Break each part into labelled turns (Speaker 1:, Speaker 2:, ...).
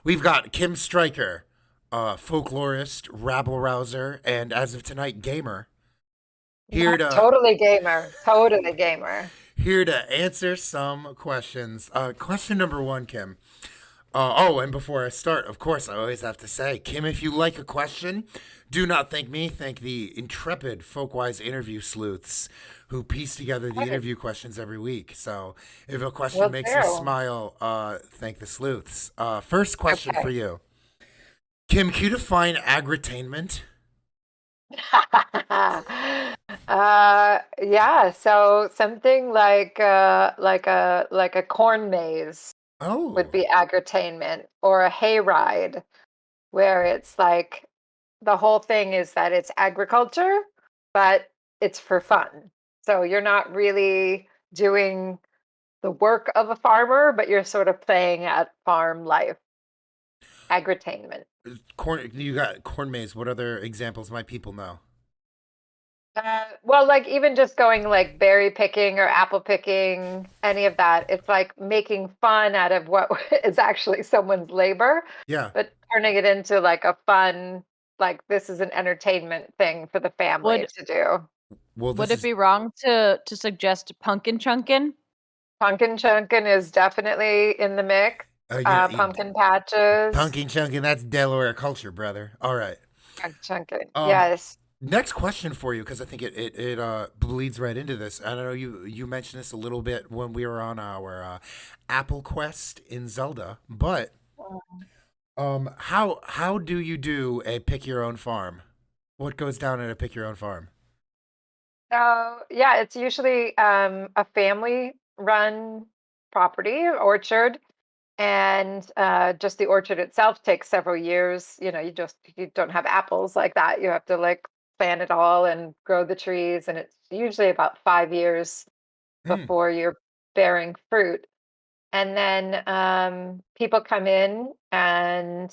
Speaker 1: We've got Kim Stryker, folklorist, rabble-rouser, and as of tonight, gamer, here to
Speaker 2: Totally gamer. Totally gamer.
Speaker 1: here to answer some questions. Question number one, Kim. And before I start, of course, I always have to say, Kim, if you like a question, do not thank me. Thank the intrepid Folkwise interview sleuths who piece together the
Speaker 2: Okay,
Speaker 1: interview questions every week. So if a question
Speaker 2: will
Speaker 1: makes you
Speaker 2: do.
Speaker 1: smile, thank the sleuths. First question for
Speaker 2: Okay.
Speaker 1: you. Kim, can you define agritainment?
Speaker 2: Yeah, so something like a corn maze would
Speaker 1: Oh,
Speaker 2: be agri-tainment, or a hayride, where it's like the whole thing is that it's agriculture, but it's for fun. So you're not really doing the work of a farmer, but you're sort of playing at farm life, agri-tainment.
Speaker 1: corn. You got corn maze. What other examples might people know?
Speaker 2: Well, like even just going like berry picking or apple picking, any of that, it's like making fun out of what is actually someone's labor,
Speaker 1: Yeah.
Speaker 2: but turning it into like a fun, like this is an entertainment thing for the family
Speaker 3: Would
Speaker 2: to do.
Speaker 1: Well,
Speaker 3: would
Speaker 1: this
Speaker 3: it
Speaker 1: is
Speaker 3: be wrong to suggest pumpkin chunkin?
Speaker 2: Pumpkin chunkin is definitely in the mix.
Speaker 1: you
Speaker 2: Pumpkin patches,
Speaker 1: pumpkin chunking. That's Delaware culture, brother. All right.
Speaker 2: pumpkin chunkin.
Speaker 1: Um,
Speaker 2: Yes.
Speaker 1: Next question for you, because I think it bleeds right into this. I don't know you mentioned this a little bit when we were on our Apple Quest in Zelda, but how do you do a pick your own farm? What goes down at a pick your own farm?
Speaker 2: So yeah, it's usually a family run property, orchard. And just the orchard itself takes several years. You don't have apples like that. You have to like plant it all and grow the trees, and it's usually about 5 years
Speaker 1: Mm,
Speaker 2: before you're bearing fruit. And then people come in and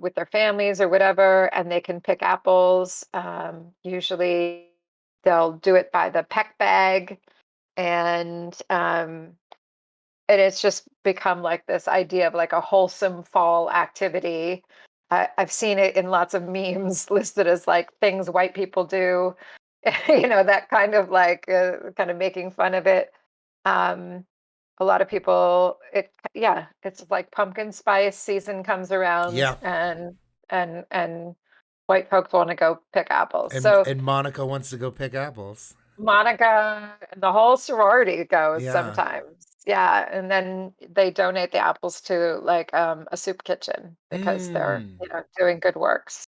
Speaker 2: with their families or whatever, and they can pick apples. Usually, they'll do it by the peck bag, and it's just become like this idea of like a wholesome fall activity. I've seen it in lots of memes listed as like things white people do, that kind of like kind of making fun of it. Um, a lot of people, yeah, it's like pumpkin spice season comes around,
Speaker 1: yeah,
Speaker 2: and white folks want to go pick apples.
Speaker 1: and
Speaker 2: So
Speaker 1: and Monica wants to go pick apples.
Speaker 2: Monica, the whole sorority goes
Speaker 1: Yeah.
Speaker 2: sometimes. Yeah, and then they donate the apples to like a soup kitchen because they're,
Speaker 1: Mm.
Speaker 2: doing good works.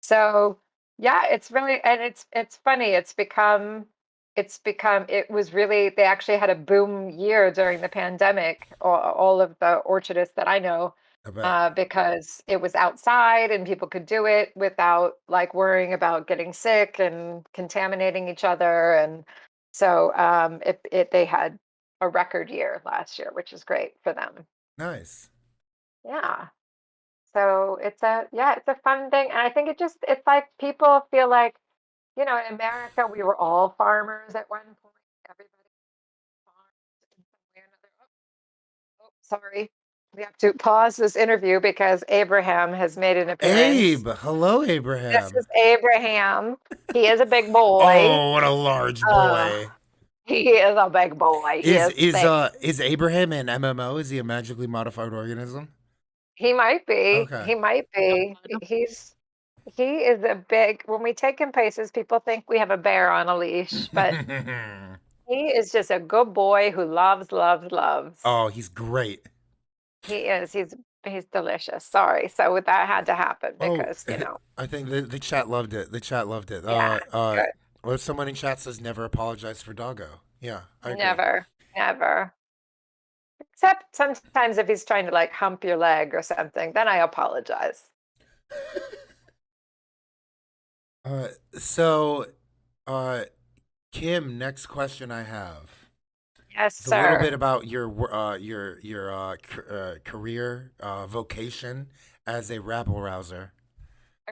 Speaker 2: So, yeah, it's really, and it's funny. It's become it was really, they actually had a boom year during the pandemic, all of the orchardists that I know,
Speaker 1: I bet.
Speaker 2: because it was outside and people could do it without like worrying about getting sick and contaminating each other. And so they had a record year last year, which is great for them.
Speaker 1: Nice.
Speaker 2: Yeah. So it's a fun thing. And I think it's like people feel like, in America we were all farmers at one point. Everybody farmed in some way or another. Oh, sorry. We have to pause this interview because Abraham has made an appearance.
Speaker 1: Abe, hello,
Speaker 2: This
Speaker 1: Abraham.
Speaker 2: is Abraham. He is a big boy.
Speaker 1: Oh, what a large
Speaker 2: Uh,
Speaker 1: boy.
Speaker 2: he is a big boy. He
Speaker 1: Is
Speaker 2: is
Speaker 1: is
Speaker 2: thick.
Speaker 1: uh is Abraham an MMO? Is he a magically modified organism?
Speaker 2: He might be.
Speaker 1: Okay.
Speaker 2: He might be. He is a big, when we take him places, people think we have a bear on a leash, but he is just a good boy who loves, loves, loves.
Speaker 1: Oh, he's great.
Speaker 2: He is. He's delicious. Sorry. So that had to happen
Speaker 1: Oh,
Speaker 2: because,
Speaker 1: I think the chat loved it. The chat loved it.
Speaker 2: yeah, good.
Speaker 1: Or someone in chat says never apologize for doggo. Yeah, I agree.
Speaker 2: Never, never. Except sometimes if he's trying to like hump your leg or something, then I apologize.
Speaker 1: Uh, so, uh, Kim, next question I have.
Speaker 2: Yes,
Speaker 1: It's a little bit
Speaker 2: sir.
Speaker 1: about your career vocation as a rabble rouser.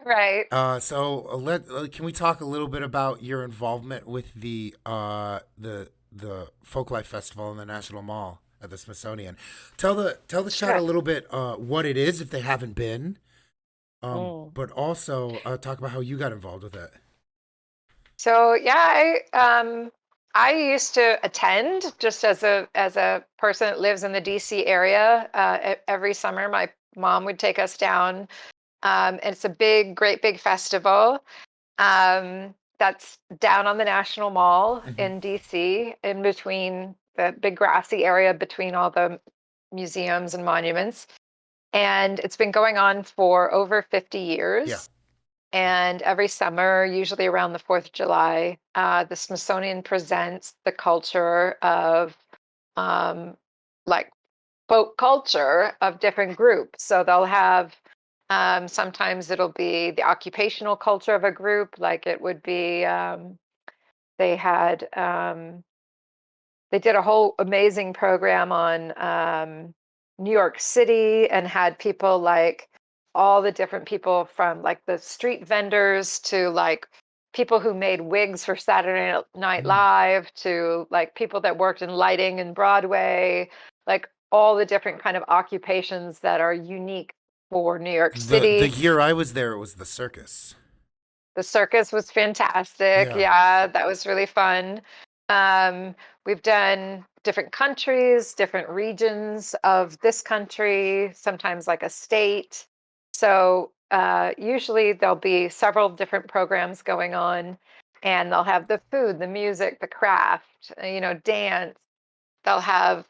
Speaker 2: Right.
Speaker 1: Can we talk a little bit about your involvement with the Folklife Festival in the National Mall at the Smithsonian. Tell the chat
Speaker 2: Sure.
Speaker 1: a little bit what it is if they haven't been,
Speaker 2: Mm.
Speaker 1: but also talk about how you got involved with it.
Speaker 2: So yeah, I used to attend just as a person that lives in the DC area. Every summer, my mom would take us down. It's a great big festival. That's down on the National Mall
Speaker 1: Hmm.
Speaker 2: in DC, in between the big grassy area between all the museums and monuments. And it's been going on for over 50
Speaker 1: Yeah.
Speaker 2: years. And every summer, usually around the 4th of July, the Smithsonian presents the culture of um, like folk culture of different groups. So they'll have sometimes it'll be the occupational culture of a group, like it would be they had they did a whole amazing program on New York City and had people like all the different people from like the street vendors to like people who made wigs for Saturday Night
Speaker 1: Mm.
Speaker 2: Live to like people that worked in lighting and Broadway, like all the different kind of occupations that are unique for New York
Speaker 1: The
Speaker 2: City.
Speaker 1: year I was there, it was the circus.
Speaker 2: The circus was fantastic.
Speaker 1: Yeah.
Speaker 2: Yeah, that was really fun. Um, we've done different countries, different regions of this country, sometimes like a state. So usually there'll be several different programs going on, and they'll have the food, the music, the craft, dance. They'll have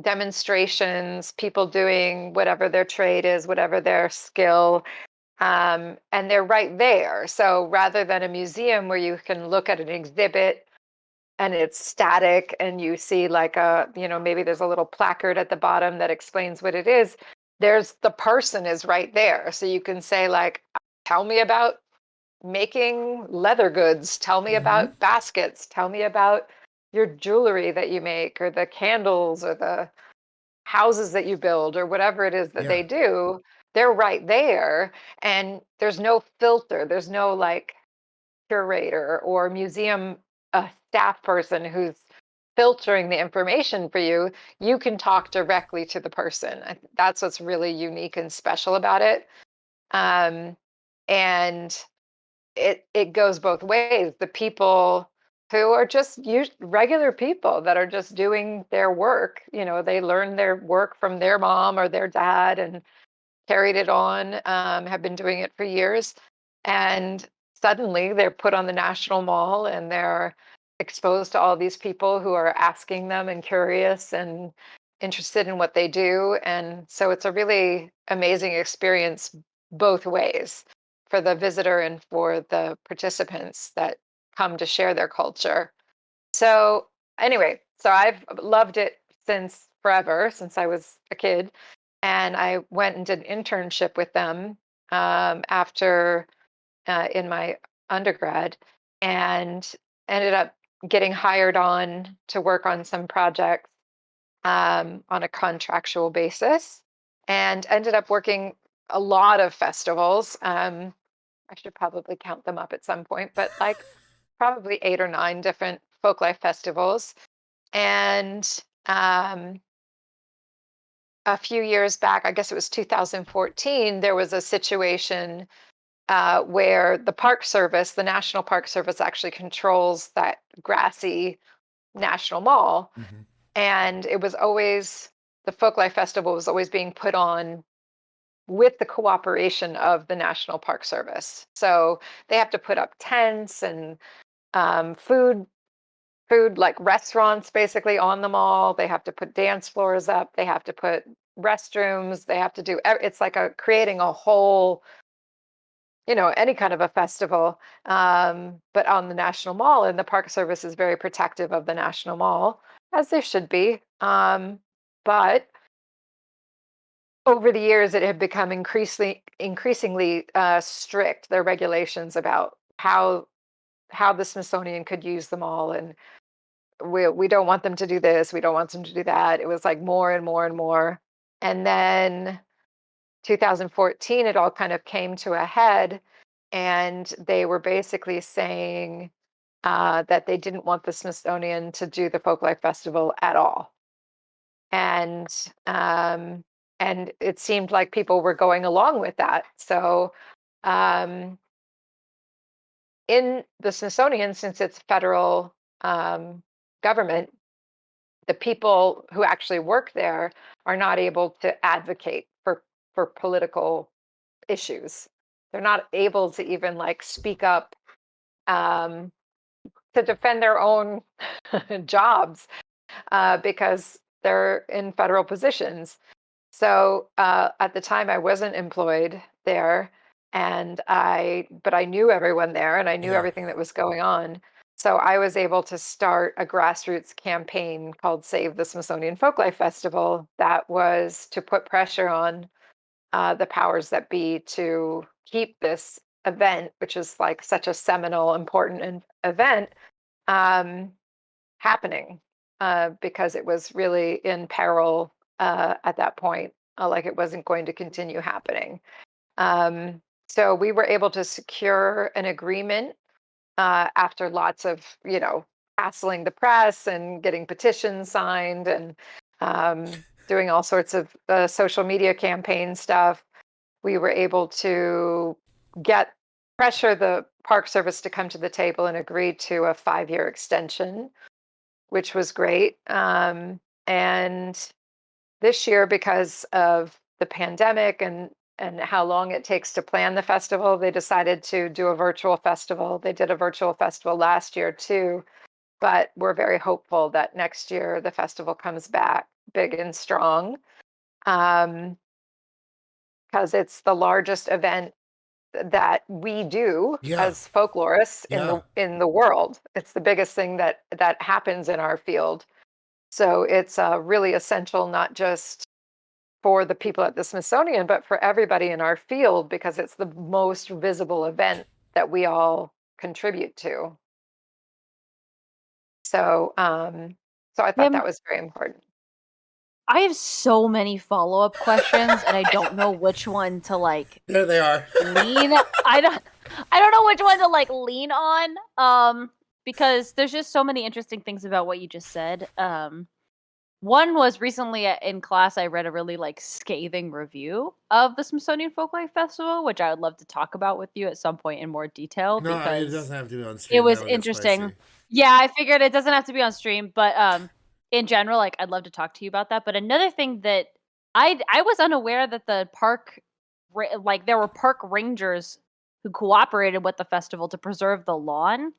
Speaker 2: demonstrations, people doing whatever their trade is, whatever their skill, and they're right there. So rather than a museum where you can look at an exhibit and it's static and you see like maybe there's a little placard at the bottom that explains what it is, there's the person is right there. So you can say like, tell me about making leather goods, tell me
Speaker 1: Hmm.
Speaker 2: about baskets, tell me about your jewelry that you make or the candles or the houses that you build or whatever it is that
Speaker 1: Yeah.
Speaker 2: they do, they're right there. And there's no filter, there's no like curator or museum staff person who's filtering the information for you. You can talk directly to the person. That's what's really unique and special about it. Um, and it goes both ways. The people who are just regular people that are just doing their work, they learn their work from their mom or their dad and carried it on, have been doing it for years. And suddenly they're put on the National Mall and they're exposed to all these people who are asking them and curious and interested in what they do. And so it's a really amazing experience both ways for the visitor and for the participants that come to share their culture. So, anyway, so I've loved it since forever, since I was a kid. And I went and did an internship with them after in my undergrad and ended up getting hired on to work on some projects on a contractual basis and ended up working a lot of festivals. I should probably count them up at some point, but like probably 8 or 9 different folklife festivals. And a few years back, I guess it was 2014, there was a situation where the Park Service, the National Park Service, actually controls that grassy National Mall.
Speaker 1: Hmm.
Speaker 2: And it was always, the Folklife Festival was always being put on with the cooperation of the National Park Service. So they have to put up tents and food like restaurants basically on the mall. They have to put dance floors up. They have to put restrooms. They have to do, it's like creating a whole, any kind of a festival, but on the National Mall. And the Park Service is very protective of the National Mall, as they should be. But over the years, it had become increasingly strict, their regulations about how the Smithsonian could use the mall, and we don't want them to do this, we don't want them to do that. It was like more and more and more. And then 2014, it all kind of came to a head, and they were basically saying that they didn't want the Smithsonian to do the Folklife Festival at all. and um, and it seemed like people were going along with that. So in the Smithsonian, since it's federal government, the people who actually work there are not able to advocate for political issues. They're not able to even like speak up um, to defend their own jobs because they're in federal positions. So at the time, I wasn't employed there, but I knew everyone there, and I knew
Speaker 1: Yeah.
Speaker 2: everything that was going on. So I was able to start a grassroots campaign called Save the Smithsonian Folklife Festival that was to put pressure on the powers that be to keep this event, which is like such a seminal, important event, um, happening because it was really in peril at that point, like it wasn't going to continue happening. So we were able to secure an agreement after lots of, hassling the press and getting petitions signed and doing all sorts of social media campaign stuff. We were able to pressure the Park Service to come to the table and agree to a 5-year extension, which was great. And this year, because of the pandemic and how long it takes to plan the festival, they decided to do a virtual festival. They did a virtual festival last year too, but we're very hopeful that next year the festival comes back big and strong, because it's the largest event that we do
Speaker 1: Yeah.
Speaker 2: as folklorists
Speaker 1: Yeah.
Speaker 2: in the world. It's the biggest thing that happens in our field. So it's really essential, not just for the people at the Smithsonian, but for everybody in our field, because it's the most visible event that we all contribute to. So, so I thought
Speaker 3: Kim,
Speaker 2: that was very important.
Speaker 3: I have so many follow-up questions, and I don't know which one to like
Speaker 1: There they are.
Speaker 3: lean. I don't know which one to like lean on. Because there's just so many interesting things about what you just said. One was recently in class, I read a really like scathing review of the Smithsonian Folklife Festival, which I would love to talk about with you at some point in more detail
Speaker 1: No, it
Speaker 3: because
Speaker 1: doesn't have to be on
Speaker 3: it
Speaker 1: stream.
Speaker 3: was
Speaker 1: That'll get
Speaker 3: interesting.
Speaker 1: spicy.
Speaker 3: Yeah, I figured it doesn't have to be on stream, but in general, like I'd love to talk to you about that. But another thing that I was unaware that the park, like there were park rangers who cooperated with the festival to preserve the lawn,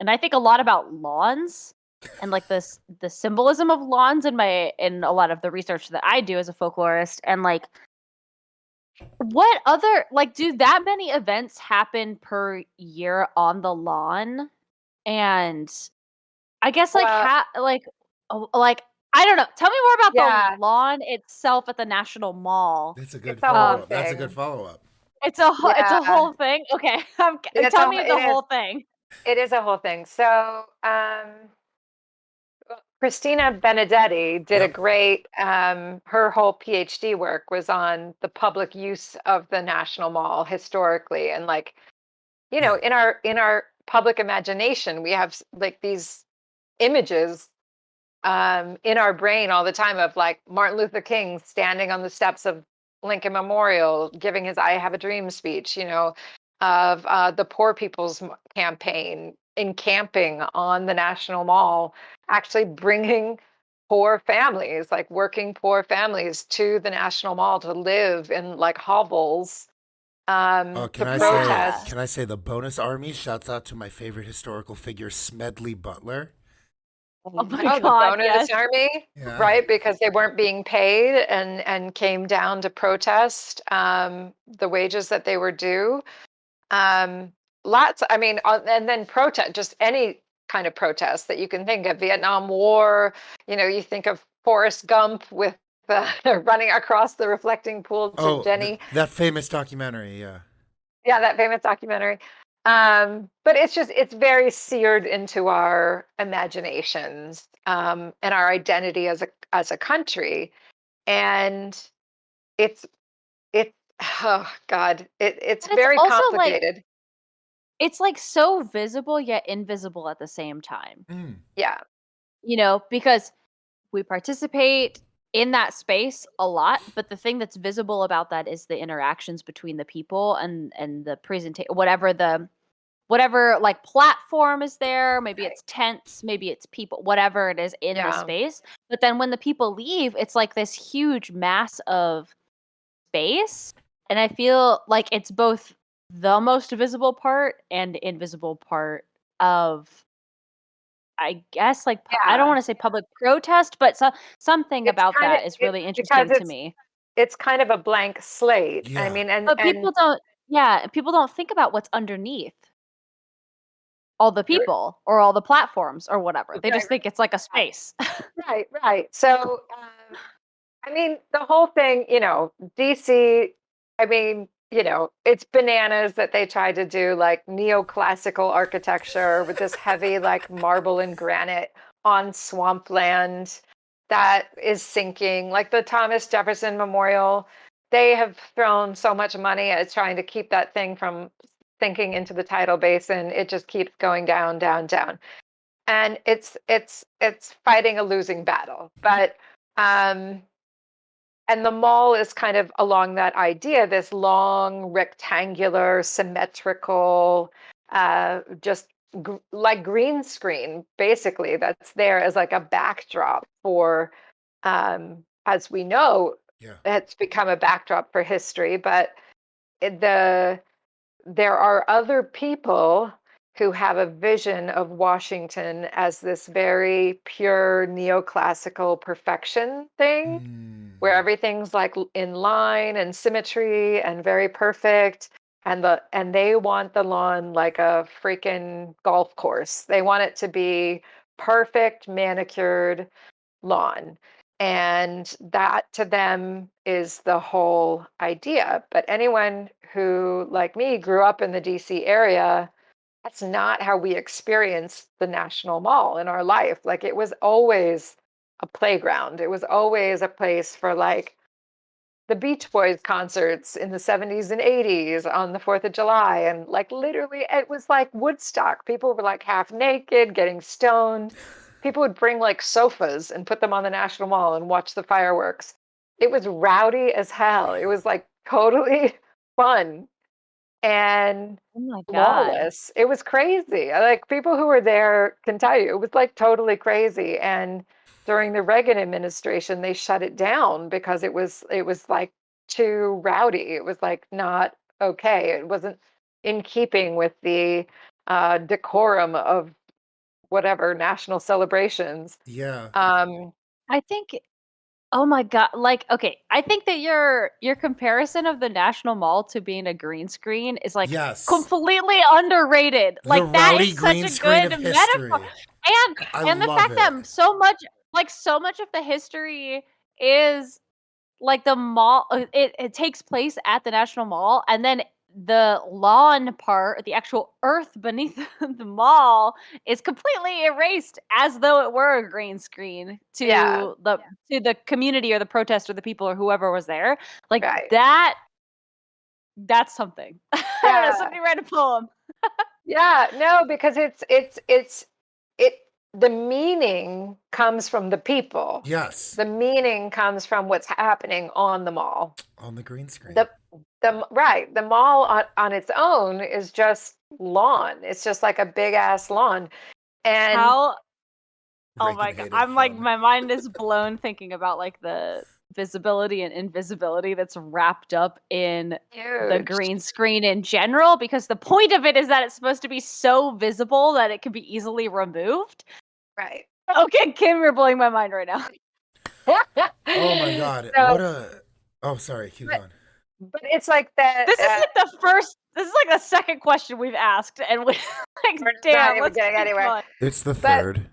Speaker 3: and I think a lot about lawns and like the symbolism of lawns in a lot of the research that I do as a folklorist, and like what other like do that many events happen per year on the lawn? And I guess like
Speaker 2: Well,
Speaker 3: like I don't know. Tell me more about
Speaker 2: yeah,
Speaker 3: the lawn itself at the National Mall.
Speaker 1: That's a good
Speaker 2: it's a whole
Speaker 1: follow-up. That's a good
Speaker 2: thing.
Speaker 1: follow-up.
Speaker 3: It's a
Speaker 2: Yeah,
Speaker 3: whole thing. Okay,
Speaker 2: it's
Speaker 3: tell
Speaker 2: a
Speaker 3: me
Speaker 2: it
Speaker 3: the
Speaker 2: is
Speaker 3: whole thing.
Speaker 2: it is a whole thing. So Christina Benedetti did a
Speaker 1: Yep.
Speaker 2: great, her whole PhD work was on the public use of the National Mall historically. And like,
Speaker 1: Yeah.
Speaker 2: in our public imagination, we have like these images in our brain all the time of like Martin Luther King standing on the steps of Lincoln Memorial, giving his "I Have a Dream" speech, of the Poor People's Campaign encamping on the National Mall, actually bringing poor families, like working poor families, to the National Mall to live in like hovels
Speaker 1: Oh,
Speaker 2: to
Speaker 3: Yeah.
Speaker 2: protest.
Speaker 1: can I say the bonus army shouts out to my favorite historical figure, Smedley Butler?
Speaker 3: Oh my
Speaker 2: Oh, the
Speaker 3: god,
Speaker 2: bonus
Speaker 3: yes.
Speaker 2: army,
Speaker 1: Yeah.
Speaker 2: right? Because they weren't being paid and came down to protest the wages that they were due. Um, lots, I mean, and then protest, just any kind of protest that you can think of. Vietnam War, you think of Forrest Gump with running across the reflecting pool to
Speaker 1: Oh,
Speaker 2: Jenny.
Speaker 1: that famous documentary. Yeah.
Speaker 2: Yeah, that famous documentary. But it's very seared into our imaginations and our identity as a country. And it's it's oh God, it's
Speaker 3: But it's
Speaker 2: very
Speaker 3: also like
Speaker 2: complicated.
Speaker 3: it's like so visible yet invisible at the same time.
Speaker 1: Mm.
Speaker 2: Yeah.
Speaker 3: Because we participate, in that space a lot, but the thing that's visible about that is the interactions between the people and the presentation, whatever like platform is there, maybe
Speaker 2: Right.
Speaker 3: it's tents, maybe it's people, whatever it is in the
Speaker 2: Yeah.
Speaker 3: space. But then when the people leave, it's like this huge mass of space, and I feel like it's both the most visible part and invisible part of, I guess, like I don't
Speaker 2: Yeah.
Speaker 3: want to say public protest, but something
Speaker 2: It's
Speaker 3: about
Speaker 2: kind of
Speaker 3: that is
Speaker 2: it
Speaker 3: really
Speaker 2: because
Speaker 3: interesting to me.
Speaker 2: it's kind of a blank slate. I
Speaker 1: Yeah.
Speaker 2: mean,
Speaker 3: But
Speaker 2: and
Speaker 3: people don't think about what's underneath all the
Speaker 2: you're
Speaker 3: people or all the platforms or whatever. They
Speaker 2: right,
Speaker 3: just think it's like a space.
Speaker 2: right, right. So, I mean, the whole thing, DC, I mean, it's bananas that they tried to do like neoclassical architecture with this heavy, like marble and granite on swampland that is sinking, like the Thomas Jefferson Memorial. They have thrown so much money at trying to keep that thing from sinking into the tidal basin. It just keeps going down, down, down. And it's fighting a losing battle. But and the mall is kind of along that idea, this long, rectangular, symmetrical, just like green screen, basically, that's there as like a backdrop for, as we know,
Speaker 1: Yeah.
Speaker 2: it's become a backdrop for history. But there are other people who have a vision of Washington as this very pure neoclassical perfection thing where everything's like in line and symmetry and very perfect, and they want the lawn like a freaking golf course. They want it to be perfect manicured lawn, and that to them is the whole idea. But anyone who, like me, grew up in the DC area, that's not how we experienced the National Mall in our life. Like, it was always a playground. It was always a place for like the Beach Boys concerts in the 70s and 80s on the 4th of July. And like literally, it was like Woodstock. People were like half naked, getting stoned. People would bring like sofas and put them on the National Mall and watch the fireworks. It was rowdy as hell. It was like totally fun and
Speaker 3: Oh my god.
Speaker 2: lawless. It was crazy. Like, people who were there can tell you it was like totally crazy. And during the Reagan administration, they shut it down because it was like too rowdy. It was like not okay. It wasn't in keeping with the decorum of whatever national celebrations.
Speaker 1: Yeah.
Speaker 3: I think Oh my god, like, okay, I think that your comparison of the National Mall to being a green screen is, like,
Speaker 1: Yes.
Speaker 3: completely underrated.
Speaker 1: The
Speaker 3: Like, that
Speaker 1: rowdy
Speaker 3: is such
Speaker 1: green
Speaker 3: a
Speaker 1: screen
Speaker 3: good
Speaker 1: of
Speaker 3: metaphor.
Speaker 1: history.
Speaker 3: And
Speaker 1: I
Speaker 3: and the
Speaker 1: love
Speaker 3: fact
Speaker 1: it.
Speaker 3: that so much of the history is like the mall, it takes place at the National Mall, and then the lawn part, the actual earth beneath the mall is completely erased as though it were a green screen
Speaker 2: Yeah,
Speaker 3: to the community or the protest or the people or whoever was there. Like
Speaker 2: right.
Speaker 3: that's something.
Speaker 2: Yeah.
Speaker 3: Somebody write a poem.
Speaker 2: Yeah, no, because it the meaning comes from the people.
Speaker 1: Yes.
Speaker 2: The meaning comes from what's happening on the mall.
Speaker 1: On the green screen.
Speaker 2: The mall on its own is just lawn. It's just like a big ass lawn. And
Speaker 3: How Oh
Speaker 1: Reagan
Speaker 3: my god.
Speaker 1: hated
Speaker 3: I'm like
Speaker 1: fun.
Speaker 3: my mind is blown thinking about like the visibility and invisibility that's wrapped up in the
Speaker 2: huge.
Speaker 3: green screen in general, because the point of it is that it's supposed to be so visible that it can be easily removed.
Speaker 2: Right.
Speaker 3: Okay, Kim, you're blowing my mind right now.
Speaker 1: Oh my god.
Speaker 2: So,
Speaker 1: What a Oh, sorry. Keep
Speaker 2: but
Speaker 1: going.
Speaker 2: but it's like that.
Speaker 3: This is like the second question we've asked, and we like,
Speaker 2: We're not
Speaker 3: damn,
Speaker 2: even
Speaker 3: let's
Speaker 2: getting
Speaker 3: keep
Speaker 2: anywhere.
Speaker 3: going.
Speaker 1: It's the
Speaker 2: But
Speaker 1: third.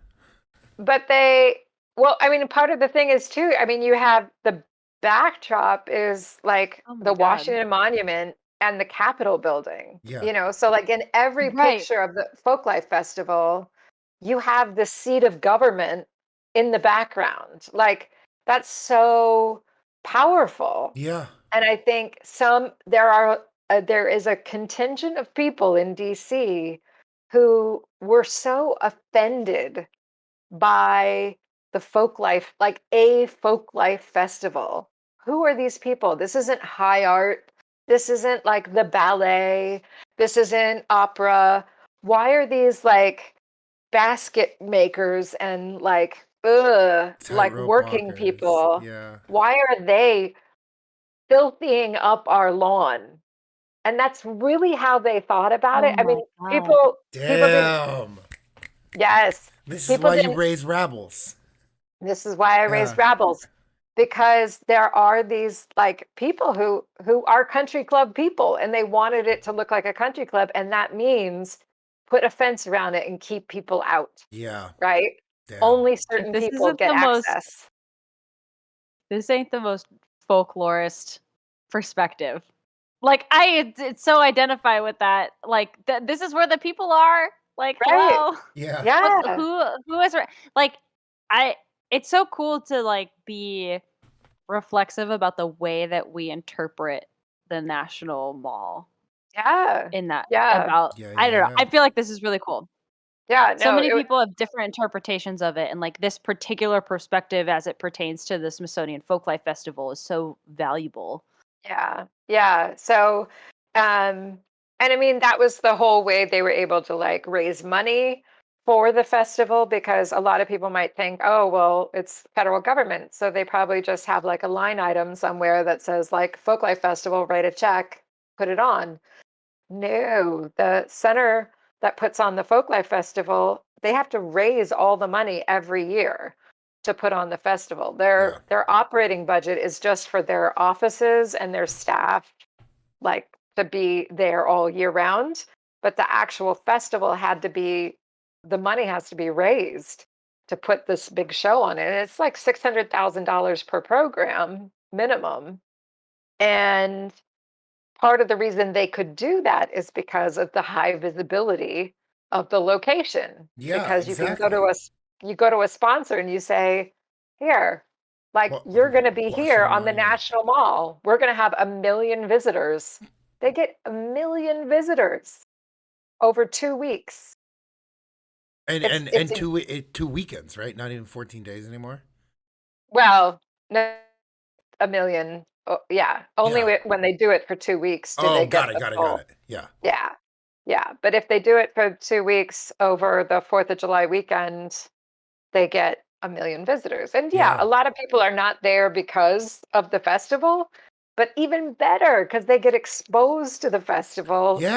Speaker 2: but they well, I mean, part of the thing is too, I mean, you have the backdrop is like
Speaker 3: Oh my
Speaker 2: the
Speaker 3: god.
Speaker 2: Washington Monument and the Capitol building,
Speaker 1: Yeah.
Speaker 2: so like in every
Speaker 3: Right.
Speaker 2: picture of the Folklife Festival, you have the seat of government in the background. Like, that's so powerful.
Speaker 1: Yeah.
Speaker 2: And I think there is a contingent of people in DC who were so offended by the folk life, like a folk life festival. Who are these people? This isn't high art. This isn't like the ballet. This isn't opera. Why are these like basket makers and like
Speaker 1: Tightrope
Speaker 2: working
Speaker 1: walkers.
Speaker 2: people?
Speaker 1: Yeah.
Speaker 2: Why are they filthying up our lawn? And that's really how they thought about
Speaker 3: Oh
Speaker 2: it. I
Speaker 3: my
Speaker 2: mean,
Speaker 3: god.
Speaker 2: people didn't.
Speaker 1: Damn.
Speaker 2: Yes,
Speaker 1: This is
Speaker 2: people
Speaker 1: why you
Speaker 2: didn't.
Speaker 1: raise rabbles.
Speaker 2: This is why I
Speaker 1: Yeah.
Speaker 2: raised rabbles, because there are these like people who are country club people, and they wanted it to look like a country club, and that means put a fence around it and keep people out,
Speaker 1: Yeah.
Speaker 2: right?
Speaker 1: Damn.
Speaker 2: Only
Speaker 3: Like,
Speaker 2: certain people get access.
Speaker 3: this ain't the most folklorist perspective. Like it's so identify with that. Like this is where the people are. Like
Speaker 2: Right.
Speaker 3: hello.
Speaker 1: Yeah.
Speaker 2: Yeah.
Speaker 3: Who is like I it's so cool to like be reflexive about the way that we interpret the National Mall
Speaker 2: Yeah.
Speaker 3: in that
Speaker 2: Yeah.
Speaker 3: about
Speaker 1: Yeah.
Speaker 3: I
Speaker 1: Yeah.
Speaker 3: don't know.
Speaker 1: Yeah.
Speaker 3: I feel like this is really cool.
Speaker 2: Yeah.
Speaker 3: So
Speaker 2: No,
Speaker 3: many people have different interpretations of it, and like this particular perspective as it pertains to the Smithsonian Folklife Festival is so valuable.
Speaker 2: yeah. Yeah. So, and I mean, that was the whole way they were able to like raise money for the festival, because a lot of people might think, oh, well, it's federal government. So they probably just have like a line item somewhere that says like Folklife Festival, write a check, put it on. No, the center that puts on the Folklife Festival, they have to raise all the money every year to put on the festival.
Speaker 1: Yeah.
Speaker 2: Their operating budget is just for their offices and their staff, like to be there all year round. But the actual festival had to be, the money has to be raised to put this big show on it. And it's like $600,000 per program minimum. And part of the reason they could do that is because of the high visibility of the location.
Speaker 1: Yeah.
Speaker 2: Because you can
Speaker 1: Exactly.
Speaker 2: you go to a sponsor and you say, here, like
Speaker 1: Well,
Speaker 2: you're going to be
Speaker 1: watch
Speaker 2: here
Speaker 1: our
Speaker 2: on the
Speaker 1: monument.
Speaker 2: National Mall. We're going to have 1 million visitors. They get 1 million visitors over 2 weeks.
Speaker 1: And
Speaker 2: It's
Speaker 1: and
Speaker 2: it's
Speaker 1: and 2 weekends, right? Not even 14 days anymore.
Speaker 2: well, no, 1 million. Oh, yeah, only
Speaker 1: Yeah.
Speaker 2: when they do it for 2 weeks do
Speaker 1: Oh,
Speaker 2: they
Speaker 1: got
Speaker 2: get
Speaker 1: it.
Speaker 2: the
Speaker 1: Got it. Got
Speaker 2: full.
Speaker 1: it. Yeah.
Speaker 2: Yeah. Yeah. But if they do it for 2 weeks over the 4th of July weekend, they get 1 million visitors. And yeah,
Speaker 1: Yeah.
Speaker 2: a lot of people are not there because of the festival, but even better because they get exposed to the festival.
Speaker 1: Yeah.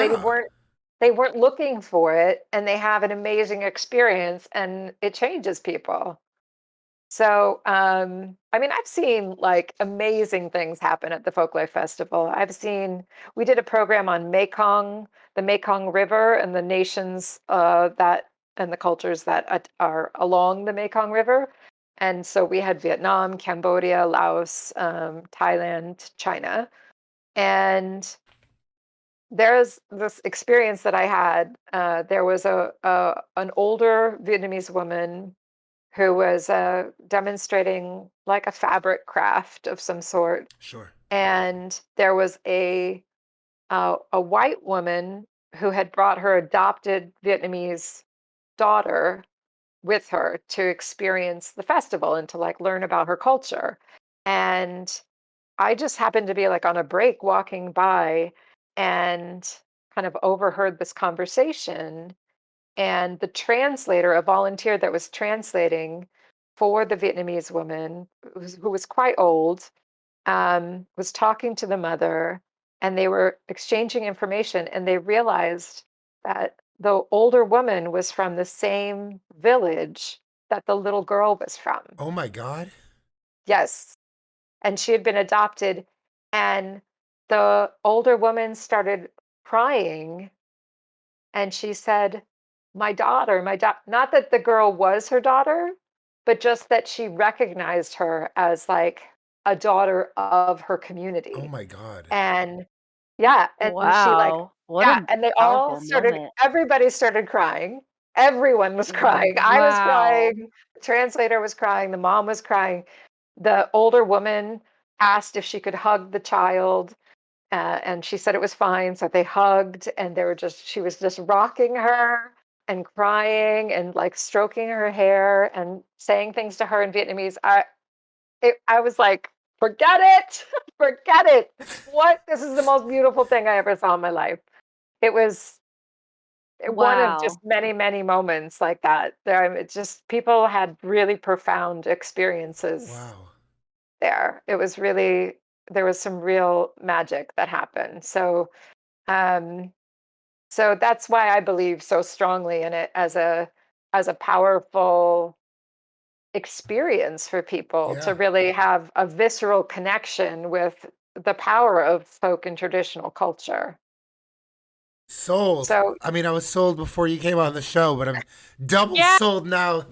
Speaker 2: They weren't looking for it, and they have an amazing experience, and it changes people. So, I mean, I've seen like amazing things happen at the Folklife Festival. We did a program on the Mekong River, and the nations and the cultures that are along the Mekong River. And so we had Vietnam, Cambodia, Laos, Thailand, China. And there's this experience that I had. There was an older Vietnamese woman who was demonstrating like a fabric craft of some sort,
Speaker 1: Sure.
Speaker 2: and there was a white woman who had brought her adopted Vietnamese daughter with her to experience the festival and to like learn about her culture. And I just happened to be like on a break walking by and kind of overheard this conversation, and the translator, a volunteer that was translating for the Vietnamese woman, who was quite old, was talking to the mother, and they were exchanging information. And they realized that the older woman was from the same village that the little girl was from.
Speaker 1: Oh my God.
Speaker 2: Yes. And she had been adopted. And the older woman started crying, and she said, my daughter, not that the girl was her daughter, but just that she recognized her as like a daughter of her
Speaker 1: Oh
Speaker 2: community.
Speaker 1: my God.
Speaker 2: And yeah, and she like,
Speaker 3: Wow. What
Speaker 2: yeah,
Speaker 3: a
Speaker 2: and they all
Speaker 3: powerful
Speaker 2: started,
Speaker 3: moment.
Speaker 2: everybody started crying. Everyone was crying. I was
Speaker 3: Wow.
Speaker 2: crying. The translator was crying. The mom was crying. The older woman asked if she could hug the child, and she said it was fine. So they hugged, and she was just rocking her. and crying and like stroking her hair and saying things to her in Vietnamese. I was like, forget it, forget it. What? This is the most beautiful thing I ever saw in my life. It was one of just
Speaker 3: Wow.
Speaker 2: many, many moments like that. It just people had really profound experiences
Speaker 1: Wow.
Speaker 2: there. It was really there was some real magic that happened. Um, so that's why I believe so strongly in it as a powerful experience for people to
Speaker 1: Yeah.
Speaker 2: really have a visceral connection with the power of folk and traditional culture.
Speaker 1: Sold.
Speaker 2: So
Speaker 1: I mean, I was sold before you came on the show, but I'm double
Speaker 3: Yeah.
Speaker 1: sold now.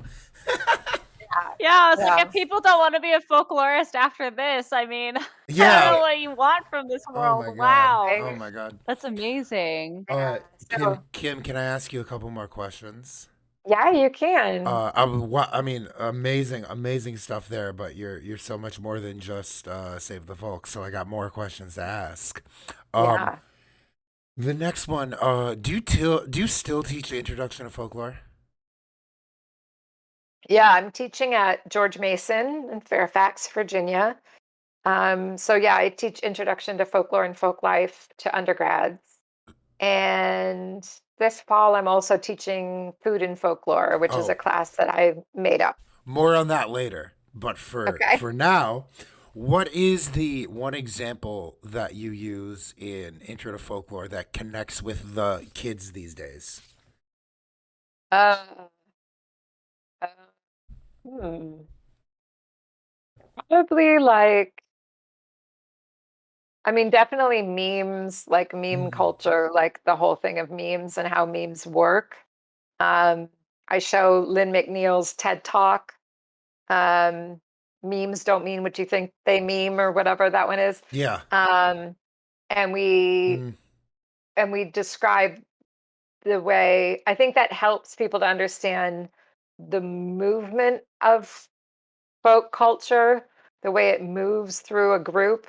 Speaker 2: yeah,
Speaker 3: Yeah, I was like,
Speaker 2: yeah,
Speaker 3: if people don't want to be a folklorist after this, I mean, I don't
Speaker 1: Yeah.
Speaker 3: know what you want from this
Speaker 1: Oh
Speaker 3: world.
Speaker 1: my god.
Speaker 3: Wow.
Speaker 1: Oh
Speaker 2: right?
Speaker 1: my god.
Speaker 3: That's amazing.
Speaker 2: Yeah.
Speaker 1: Kim,
Speaker 2: So
Speaker 1: Kim, can I ask you a couple more questions?
Speaker 2: yeah, you can.
Speaker 1: I mean, amazing, amazing stuff there. But you're so much more than just Save the Folk. So I got more questions to ask. Um,
Speaker 2: Yeah.
Speaker 1: the next one. Do you still teach the introduction to folklore?
Speaker 2: Yeah, I'm teaching at George Mason in Fairfax, Virginia. So yeah, I teach Introduction to Folklore and Folklife to undergrads. And this fall, I'm also teaching Food and Folklore, which is a
Speaker 1: Oh,
Speaker 2: class that I made up.
Speaker 1: more on that later. But
Speaker 2: Okay.
Speaker 1: for now, what is the one example that you use in Intro to Folklore that connects with the kids these days?
Speaker 2: Uh, uh, hmm. Probably like, I mean, definitely memes, like meme
Speaker 1: Mm.
Speaker 2: culture, like the whole thing of memes and how memes work. Um, I show Lynn McNeil's TED Talk. Um, Memes don't mean what you think they meme or whatever that one is.
Speaker 1: Yeah.
Speaker 2: Um, and we
Speaker 1: Mm.
Speaker 2: and we describe the way I think that helps people to understand the movement of folk culture, the way it moves through a group.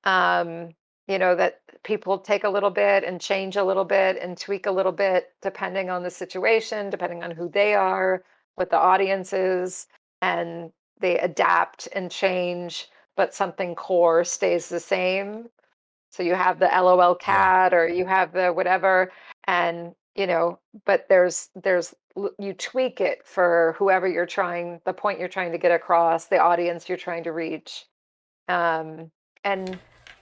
Speaker 2: Um, that people take a little bit and change a little bit and tweak a little bit depending on the situation, depending on who they are, what the audience is, and they adapt and change, but something core stays the same. So you have the LOL
Speaker 1: Yeah.
Speaker 2: cat or you have the whatever, and but you tweak it for whoever the point you're trying to get across, the audience you're trying to reach. Um, and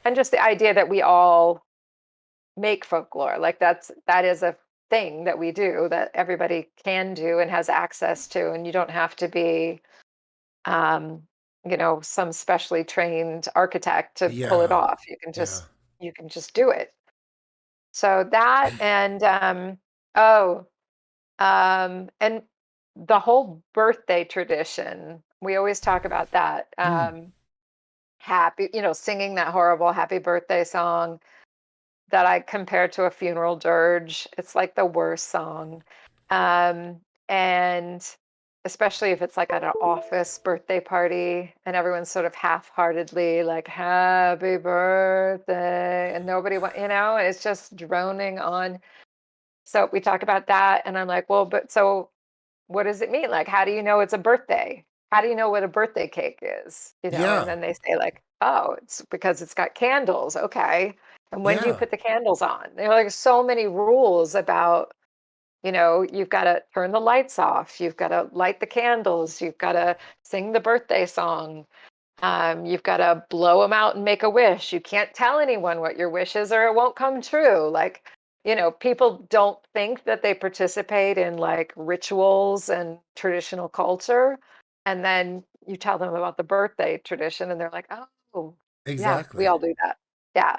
Speaker 2: and just the idea that we all make folklore, like that is a thing that we do, that everybody can do and has access to, and you don't have to be um, some specially trained architect to pull it
Speaker 1: Yeah.
Speaker 2: off.
Speaker 1: Yeah.
Speaker 2: You can just do it. So that oh, and the whole birthday tradition, we always talk about that.
Speaker 1: Mm.
Speaker 2: Singing that horrible happy birthday song that I compare to a funeral dirge. It's like the worst song. And especially if it's like at an office birthday party and everyone's sort of half-heartedly like happy birthday and nobody and it's just droning on. So we talk about that and I'm like, well, but so what does it mean? Like, how do you know it's a birthday? How do you know what a birthday cake is? And
Speaker 1: Yeah.
Speaker 2: then they say like, oh, it's because it's got candles. Okay. And when do you
Speaker 1: Yeah.
Speaker 2: put the candles on? There are like so many rules about, you've got to turn the lights off. You've got to light the candles. You've got to sing the birthday song. You've got to blow them out and make a wish. You can't tell anyone what your wish is or it won't come true. Like, people don't think that they participate in like rituals and traditional culture. And then you tell them about the birthday tradition and they're like, oh, yeah, we
Speaker 1: Exactly.
Speaker 2: all do that. Yeah.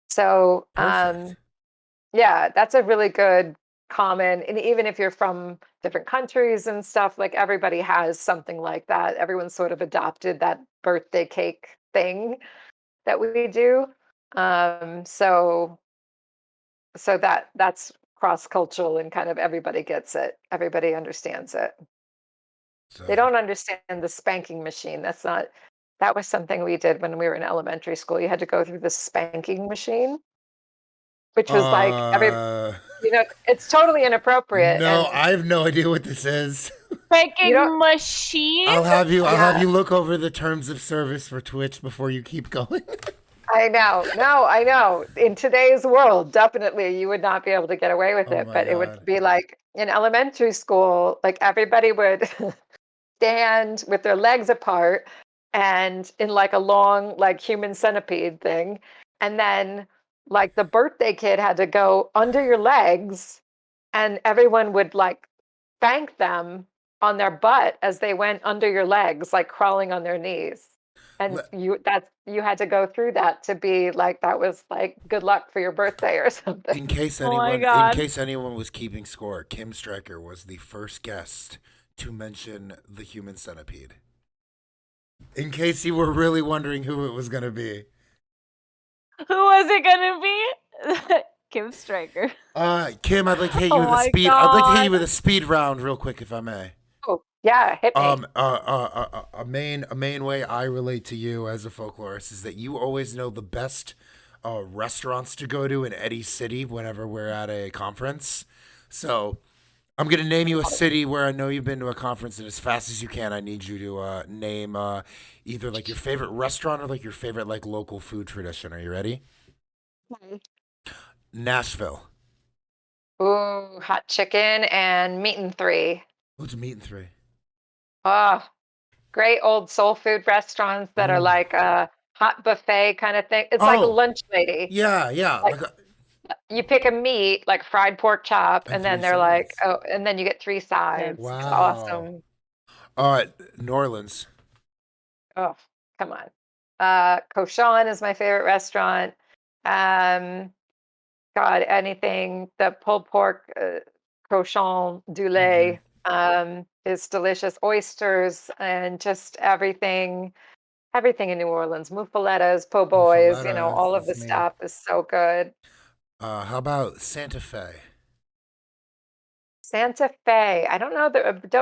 Speaker 2: So,
Speaker 1: Perfect.
Speaker 2: yeah, that's a really good common, and even if you're from different countries and stuff, like everybody has something like that. Everyone's sort of adopted that birthday cake thing that we do. So that's cross-cultural and kind of everybody gets it. Everybody understands it. They
Speaker 1: So
Speaker 2: don't understand the spanking machine. That was something we did when we were in elementary school. You had to go through the spanking machine. which was like
Speaker 1: Uh,
Speaker 2: it's totally inappropriate.
Speaker 1: no,
Speaker 2: And
Speaker 1: I have no idea what this is.
Speaker 2: you don't,
Speaker 3: Baking machine?
Speaker 1: I'll have
Speaker 2: yeah,
Speaker 1: you look over the terms of service for Twitch before you keep going.
Speaker 2: I know. No, I know. In today's world, definitely you would not be able to get away with
Speaker 1: Oh
Speaker 2: it.
Speaker 1: my
Speaker 2: But it would
Speaker 1: god.
Speaker 2: be like in elementary school, like everybody would stand with their legs apart and in like a long, like human centipede thing. And then like the birthday kid had to go under your legs and everyone would like thank them on their butt as they went under your legs, like crawling on their knees. And
Speaker 1: Le-
Speaker 2: you had to go through that to be like that was like good luck for your birthday or something.
Speaker 3: Oh my
Speaker 1: In
Speaker 3: god.
Speaker 1: case anyone was keeping score, Kim Stryker was the first guest to mention the human centipede. In case you were really wondering who it was gonna be.
Speaker 3: Who was it gonna be? Kim Stryker.
Speaker 1: Kim, I'd like to hit you
Speaker 3: Oh
Speaker 1: with a
Speaker 3: my
Speaker 1: speed. I'd like to hit you
Speaker 3: god.
Speaker 1: with a speed round, real quick, if I may.
Speaker 2: Oh, yeah, hit me.
Speaker 1: A main way I relate to you as a folklorist is that you always know the best restaurants to go to in any city whenever we're at a conference. So I'm gonna name you a city where I know you've been to a conference, and as fast as you can, I need you to name either like your favorite restaurant or like your favorite like local food tradition. Are you ready?
Speaker 2: Okay.
Speaker 1: Nashville.
Speaker 2: Ooh, hot chicken and meat and three.
Speaker 1: What's meat and three?
Speaker 2: Oh, great old soul food restaurants that are
Speaker 1: Oh,
Speaker 2: like a hot buffet kind of thing. It's like a
Speaker 1: oh,
Speaker 2: lunch lady.
Speaker 1: yeah, yeah,
Speaker 2: Like you pick a meat, like fried pork chop,
Speaker 1: and
Speaker 2: and
Speaker 1: three
Speaker 2: then they're like,
Speaker 1: sides.
Speaker 2: oh, and then you get three sides.
Speaker 3: Fancy.
Speaker 2: It's
Speaker 1: Wow.
Speaker 2: awesome.
Speaker 1: New Orleans.
Speaker 2: Oh, come on. Cochon is my favorite restaurant. Um, God, anything, the pulled pork, cochon du
Speaker 1: Mm-hmm.
Speaker 2: lait, is delicious. Oysters and just everything in New Orleans. Muffalettas, po' boys,
Speaker 1: Muffalettas,
Speaker 2: all of the
Speaker 1: that's me.
Speaker 2: stuff is so good.
Speaker 1: How about Santa Fe?
Speaker 2: Santa Fe. I don't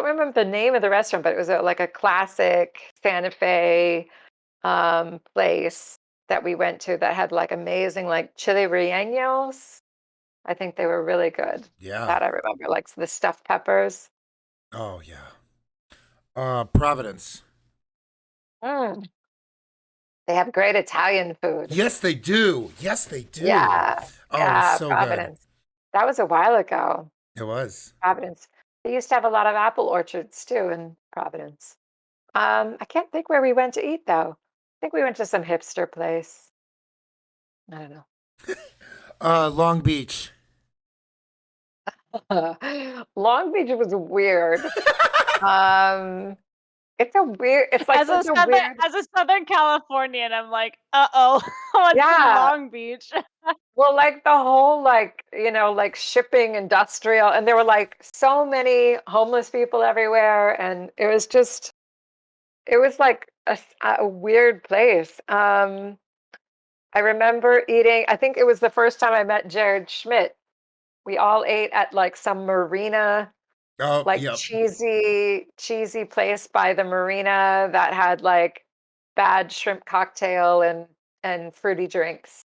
Speaker 2: remember the name of the restaurant, but it was like a classic Santa Fe place that we went to that had like amazing like chili rellenos. I think they were really good.
Speaker 1: Yeah.
Speaker 2: That I remember, like the stuffed peppers.
Speaker 1: Oh yeah. Providence.
Speaker 2: Mm, they have great Italian food.
Speaker 1: Yes, they do. Yes, they do.
Speaker 2: Yeah,
Speaker 1: Oh, it was
Speaker 2: yeah,
Speaker 1: so good.
Speaker 2: Providence. That was a while ago.
Speaker 1: It was.
Speaker 2: Providence. They used to have a lot of apple orchards too in Providence. I can't think where we went to eat though. I think we went to some hipster place. I don't
Speaker 1: Long Beach.
Speaker 2: know. Long Beach was weird. Um, it's like such a weird,
Speaker 3: As a Southern Californian, I'm like, uh-oh, what's in
Speaker 2: yeah.
Speaker 3: Long Beach?
Speaker 2: Well, like the whole like, like shipping industrial, and there were like so many homeless people everywhere, and it was like a weird place. I remember eating, I think it was the first time I met Jared Schmidt. We all ate at like some marina,
Speaker 1: Oh,
Speaker 2: like
Speaker 1: yep.
Speaker 2: cheesy place by the marina that had like bad shrimp cocktail and fruity drinks.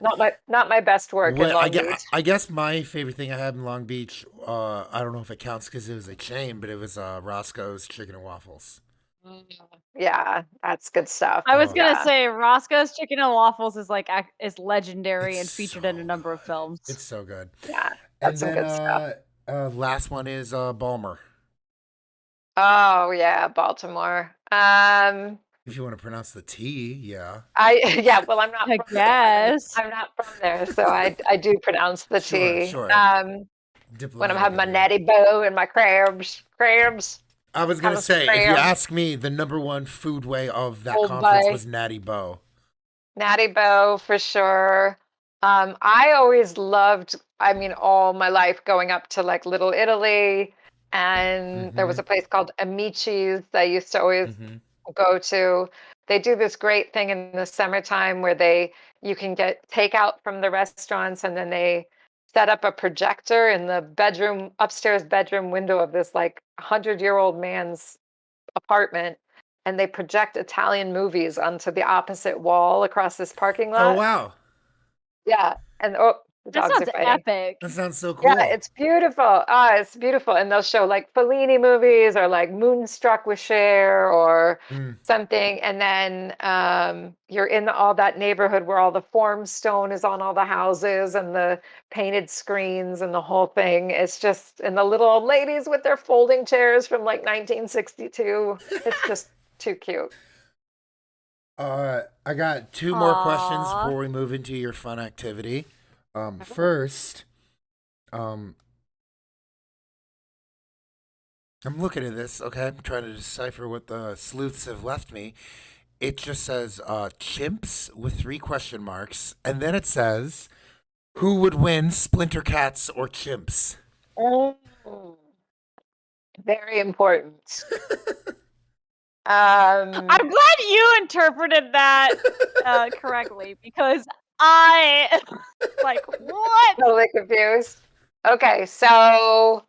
Speaker 2: Not my best work in
Speaker 1: What
Speaker 2: Long Beach.
Speaker 1: I guess my favorite thing I had in Long Beach, I don't know if it counts because it was a chain, but it was Roscoe's Chicken and Waffles.
Speaker 2: Mm. Yeah, that's good stuff.
Speaker 3: I was
Speaker 1: Oh,
Speaker 3: gonna
Speaker 2: Yeah,
Speaker 3: say Roscoe's Chicken and Waffles is like is legendary
Speaker 1: it's
Speaker 3: and featured in a
Speaker 1: so
Speaker 3: number of
Speaker 1: good.
Speaker 3: films.
Speaker 1: It's so good.
Speaker 2: yeah,
Speaker 1: And
Speaker 2: that's some
Speaker 1: then
Speaker 2: good stuff.
Speaker 1: last one is Balmer.
Speaker 2: Oh yeah, Baltimore.
Speaker 1: If you want to pronounce the T, yeah.
Speaker 2: Yeah, well, I'm not
Speaker 3: I
Speaker 2: from there.
Speaker 3: guess.
Speaker 2: I'm not from there, so I do pronounce the
Speaker 1: Sure,
Speaker 2: T.
Speaker 1: sure.
Speaker 2: When I'm
Speaker 1: Diplomatic
Speaker 2: having my
Speaker 1: of you.
Speaker 2: natty bow and my crabs,
Speaker 1: I was gonna
Speaker 2: having some
Speaker 1: say, if you
Speaker 2: crabs,
Speaker 1: ask me, the number one food way of that
Speaker 2: Old
Speaker 1: conference
Speaker 2: Bay,
Speaker 1: was Natty Boh.
Speaker 2: natty bow for sure. I always loved, I mean, all my life going up to like Little Italy, and there was
Speaker 1: Mm-hmm.
Speaker 2: a place called Amici's that I used to always
Speaker 1: Mm-hmm.
Speaker 2: go to. They do this great thing in the summertime where you can get takeout from the restaurants and then they set up a projector in the upstairs bedroom window of this like 100-year-old man's apartment and they project Italian movies onto the opposite wall across this parking
Speaker 1: Oh
Speaker 2: lot.
Speaker 1: wow.
Speaker 2: Yeah. And oh, the
Speaker 3: That
Speaker 2: dogs are
Speaker 3: sounds
Speaker 2: fighting.
Speaker 3: epic.
Speaker 1: That sounds so
Speaker 2: Yeah,
Speaker 1: cool.
Speaker 2: it's beautiful. It's beautiful. And they'll show like Fellini movies or like Moonstruck with Cher or
Speaker 1: Mm.
Speaker 2: something. And then you're in all that neighborhood where all the form stone is on all the houses and the painted screens and the whole thing. It's just, and the little old ladies with their folding chairs from like 1962. It's just too cute.
Speaker 1: I got two more questions
Speaker 3: Aw.
Speaker 1: before we move into your fun activity. First, I'm looking at this, okay? I'm trying to decipher what the sleuths have left me. It just says chimps with 3 question marks, and then it says, who would win, Splinter Cats or chimps?
Speaker 2: Mm, very important. Um,
Speaker 3: I'm glad you interpreted that correctly because I like what?
Speaker 2: totally confused. Okay, so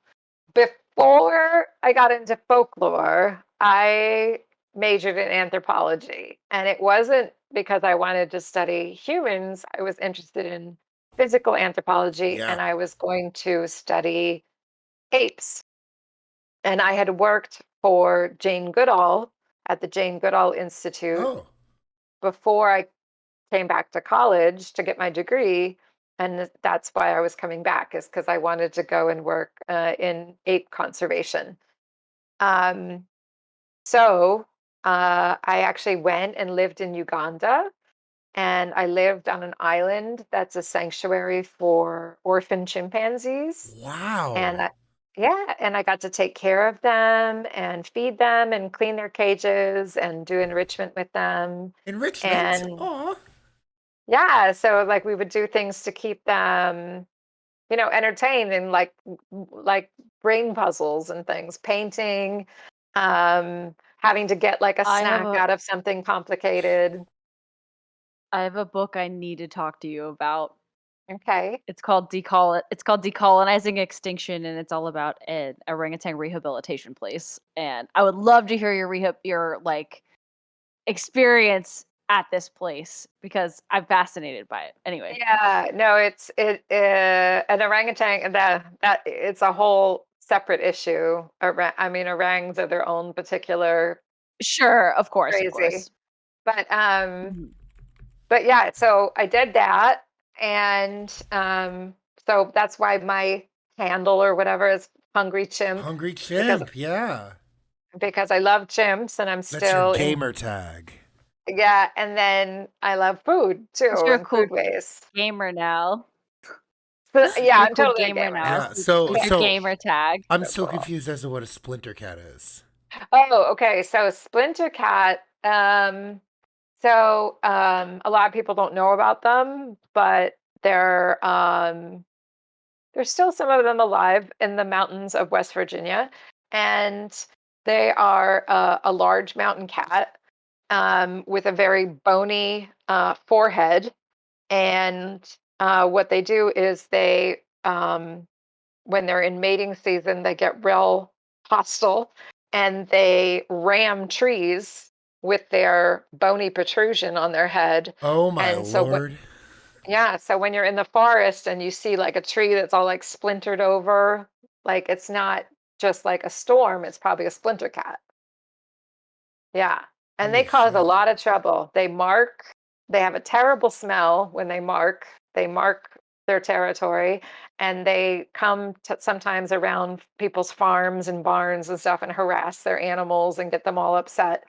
Speaker 2: before I got into folklore, I majored in anthropology. And it wasn't because I wanted to study humans. I was interested in physical anthropology
Speaker 1: Yeah.
Speaker 2: and I was going to study apes. And I had worked for Jane Goodall at the Jane Goodall Institute
Speaker 1: Oh,
Speaker 2: before I came back to college to get my degree. And that's why I was coming back, is because I wanted to go and work in ape conservation. Um, I actually went and lived in Uganda, and I lived on an island that's a sanctuary for orphan chimpanzees. And
Speaker 1: wow.
Speaker 2: yeah, and I got to take care of them and feed them and clean their cages and do enrichment with them.
Speaker 1: Enrichment?
Speaker 2: And
Speaker 1: Aw.
Speaker 2: yeah, so like we would do things to keep them, entertained and like brain puzzles and things, painting, having to get like a
Speaker 3: I have
Speaker 2: snack
Speaker 3: a
Speaker 2: out of something complicated.
Speaker 3: I have a book I need to talk to you about.
Speaker 2: Okay.
Speaker 3: It's called Decolonizing Extinction, and it's all about an orangutan rehabilitation place. And I would love to hear your like experience at this place because I'm fascinated by it. Anyway,
Speaker 2: Yeah, no, an orangutan that it's a whole separate issue. I mean, orangs are their own particular
Speaker 3: sure, of course, of
Speaker 2: crazy.
Speaker 3: course.
Speaker 2: But
Speaker 3: Mhm.
Speaker 2: but yeah, so I did that, and so that's why my handle or whatever is Hungry Chimp,
Speaker 1: Hungry
Speaker 2: because
Speaker 1: chimp, yeah.
Speaker 2: I love chimps and I'm
Speaker 1: That's your
Speaker 2: still in.
Speaker 1: gamer tag.
Speaker 2: Yeah, and then I love food
Speaker 3: Because
Speaker 2: too
Speaker 3: you're a
Speaker 2: in
Speaker 3: cool
Speaker 2: food ways.
Speaker 3: gamer now.
Speaker 2: So yeah,
Speaker 3: You're a
Speaker 2: I'm
Speaker 3: cool
Speaker 2: totally a
Speaker 3: gamer
Speaker 2: gamer
Speaker 3: now
Speaker 2: now.
Speaker 1: Yeah, so
Speaker 3: with your
Speaker 1: so
Speaker 3: gamer tag.
Speaker 1: I'm
Speaker 2: So
Speaker 1: still
Speaker 2: cool.
Speaker 1: confused as to what a splinter cat is.
Speaker 2: Oh, okay. So Splinter Cat. A lot of people don't know about them, but there's still some of them alive in the mountains of West Virginia, and they are a large mountain cat with a very bony forehead. And what they do is when they're in mating season, they get real hostile and they ram trees with their bony protrusion on their head.
Speaker 1: Oh my
Speaker 2: And so what
Speaker 1: lord.
Speaker 2: yeah, so when you're in the forest and you see like a tree that's all like splintered over, like it's not just like a storm, it's probably a splinter cat. Yeah. And they
Speaker 1: Holy
Speaker 2: cause a
Speaker 1: shit.
Speaker 2: lot of trouble. They have a terrible smell when they mark their territory, and they come sometimes around people's farms and barns and stuff and harass their animals and get them all upset.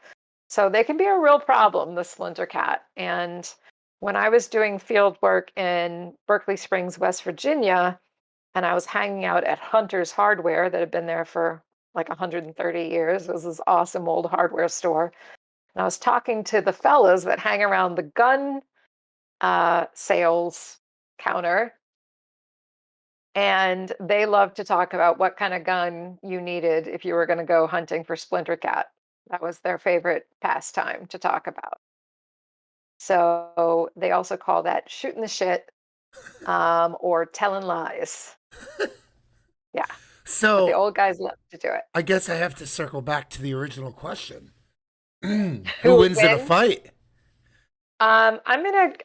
Speaker 2: So they can be a real problem, the splinter cat. And when I was doing field work in Berkeley Springs, West Virginia, and I was hanging out at Hunter's Hardware that had been there for like 130 years. It was this awesome old hardware store. And I was talking to the fellas that hang around the gun sales counter, and they love to talk about what kind of gun you needed if you were going to go hunting for Splinter Cat. That was their favorite pastime to talk about. So they also call that shooting the shit or telling lies. Yeah, but the
Speaker 1: So
Speaker 2: old guys love to do it.
Speaker 1: I guess I have to circle back to the original question. Who
Speaker 2: Who would
Speaker 1: wins in a
Speaker 2: win?
Speaker 1: fight?
Speaker 2: I'm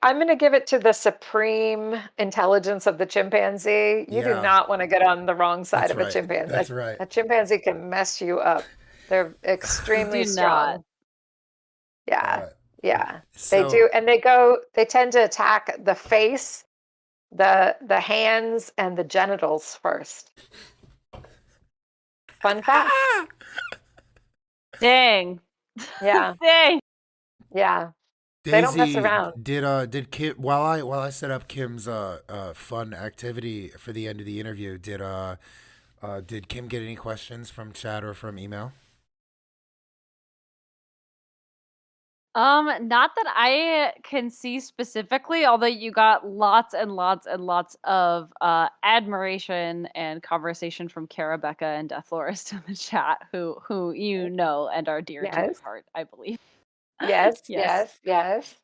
Speaker 2: gonna give it to the supreme intelligence of the chimpanzee. You do
Speaker 1: Yeah.
Speaker 2: not want to get on the wrong side
Speaker 1: That's
Speaker 2: of a
Speaker 1: right.
Speaker 2: chimpanzee.
Speaker 1: That's right.
Speaker 2: A chimpanzee can mess you up. They're extremely
Speaker 3: Do not.
Speaker 2: strong. Yeah,
Speaker 1: Uh,
Speaker 2: yeah. They
Speaker 1: so
Speaker 2: do, and they tend to attack the face, the hands, and the genitals first. Fun fact.
Speaker 3: Dang.
Speaker 2: Yeah,
Speaker 3: Dang.
Speaker 2: yeah. They don't mess
Speaker 1: Daisy,
Speaker 2: around.
Speaker 1: did Kim while I set up Kim's fun activity for the end of the interview, did Kim get any questions from chat or from email?
Speaker 3: Not that I can see specifically, although you got lots and lots and lots of admiration and conversation from Rebecca and Deathlorist in the chat, who you know and are dear to your
Speaker 2: Yes,
Speaker 3: heart, I believe.
Speaker 2: yes,
Speaker 3: Yes.
Speaker 2: yes,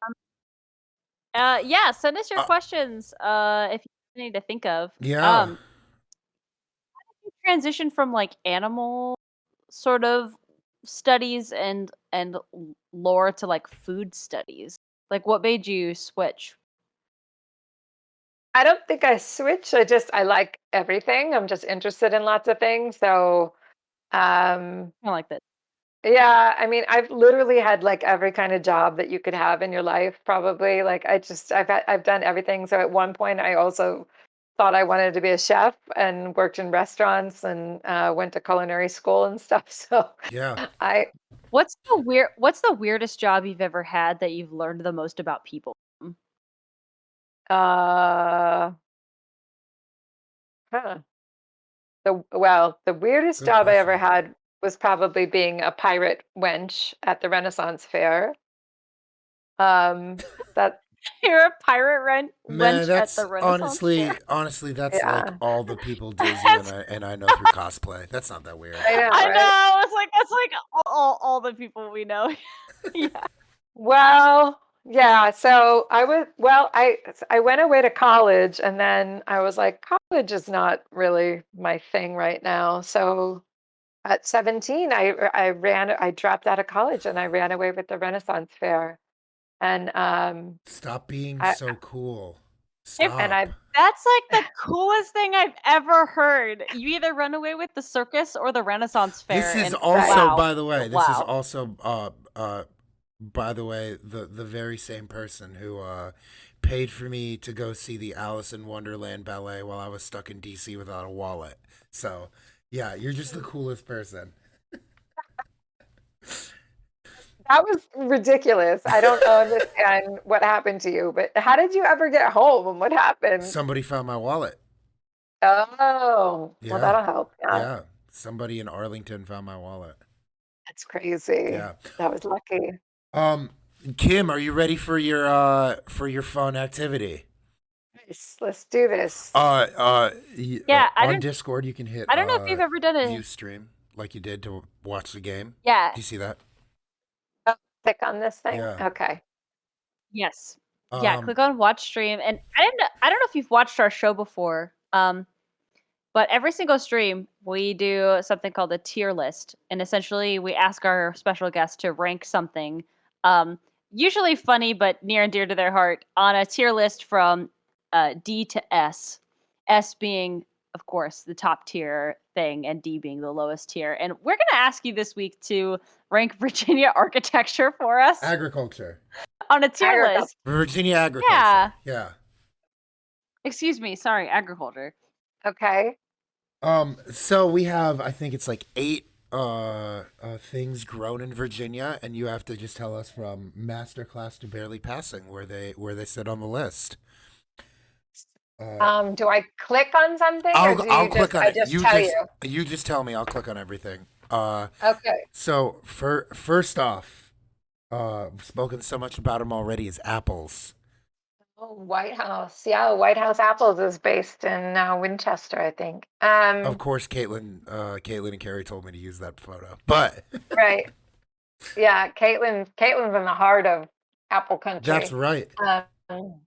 Speaker 2: yes.
Speaker 3: Yeah, send us your
Speaker 1: Uh,
Speaker 3: questions if you need to think of.
Speaker 1: yeah.
Speaker 3: Transition from like animal sort of studies and lore to like food studies. Like what made you switch?
Speaker 2: I don't think I switch. I like everything. I'm just interested in lots of things. So, um,
Speaker 3: I like that.
Speaker 2: yeah, I mean, I've literally had like every kind of job that you could have in your life, probably. Like I've done everything. So at one point I also thought I wanted to be a chef and worked in restaurants and went to culinary school and stuff. So
Speaker 1: Yeah.
Speaker 2: I
Speaker 3: What's the weirdest job you've ever had that you've learned the most about people from?
Speaker 2: uh huh. The weirdest
Speaker 1: Good
Speaker 2: job I ever
Speaker 1: question.
Speaker 2: had was probably being a pirate wench at the Renaissance Fair. That
Speaker 3: You're a pirate
Speaker 1: Man,
Speaker 3: wench at the
Speaker 1: that's
Speaker 3: Renaissance Fair.
Speaker 1: honestly, that's like
Speaker 2: yeah,
Speaker 1: all the people Daisy
Speaker 3: That's
Speaker 1: and I know through cosplay. That's not that weird.
Speaker 2: I know,
Speaker 3: I
Speaker 2: right?
Speaker 3: know. It's like that's like all the people we know. Yeah.
Speaker 2: Well, yeah, so I went away to college and then I was like, college is not really my thing right now. So at 17, I dropped out of college and I ran away with the Renaissance Fair. And
Speaker 1: Stop being
Speaker 2: I
Speaker 1: so cool.
Speaker 2: and
Speaker 1: Stop.
Speaker 2: I
Speaker 3: That's like the coolest thing I've ever heard. You either run away with the circus or the Renaissance
Speaker 1: This
Speaker 3: Fair,
Speaker 1: is
Speaker 3: and
Speaker 2: right.
Speaker 1: also,
Speaker 3: wow,
Speaker 1: by the way, this is
Speaker 3: wow.
Speaker 1: also by the way, the very same person who paid for me to go see the Alice in Wonderland ballet while I was stuck in DC without a wallet. So, yeah, you're just the coolest person.
Speaker 2: That was ridiculous. I don't understand what happened to you, but how did you ever get home and what happened?
Speaker 1: Somebody found my wallet.
Speaker 2: Oh, well,
Speaker 1: Yeah.
Speaker 2: that'll help. Yeah,
Speaker 1: Yeah. Somebody in Arlington found my wallet.
Speaker 2: that's crazy.
Speaker 1: Yeah.
Speaker 2: That was lucky.
Speaker 1: Um Kim, are you ready for your fun activity?
Speaker 2: Nice. Let's do this.
Speaker 3: Yeah,
Speaker 1: On Discord you can hit
Speaker 3: I don't know if you've ever done
Speaker 1: view
Speaker 3: a
Speaker 1: stream like you did to watch the game.
Speaker 3: yeah.
Speaker 1: Do you see that?
Speaker 2: Oh, click on this thing.
Speaker 1: Yeah.
Speaker 2: Okay.
Speaker 3: Yes. Yeah,
Speaker 1: Um
Speaker 3: click on watch stream. And I don't know if you've watched our show before. But every single stream we do something called a tier list. And essentially we ask our special guests to rank something, um, usually funny but near and dear to their heart, on a tier list from D to S. S being, of course, the top tier thing, and D being the lowest tier. And we're gonna ask you this week to rank Virginia architecture for us
Speaker 1: agriculture.
Speaker 3: on a tier
Speaker 2: Agriculture.
Speaker 3: list.
Speaker 1: Virginia agriculture.
Speaker 3: Yeah.
Speaker 1: Yeah.
Speaker 3: Excuse me, sorry, agriculture.
Speaker 2: Okay.
Speaker 1: So we have, I think it's like 8 things grown in Virginia, and you have to just tell us from masterclass to barely passing where they sit on the list.
Speaker 2: Do I click on something or do
Speaker 1: I'll
Speaker 2: you
Speaker 1: click
Speaker 2: just
Speaker 1: on
Speaker 2: I
Speaker 1: it.
Speaker 2: just tell you?
Speaker 1: You just tell me. I'll click on everything.
Speaker 2: Okay.
Speaker 1: So first off, spoken so much about them already is apples.
Speaker 2: Oh, White House. Yeah, White House Apples is based in Winchester, I think.
Speaker 1: Of course, Caitlin and Carrie told me to use that photo, but
Speaker 2: Right. Yeah, Caitlin's in the heart of Apple
Speaker 1: that's
Speaker 2: country.
Speaker 1: right.
Speaker 2: Um,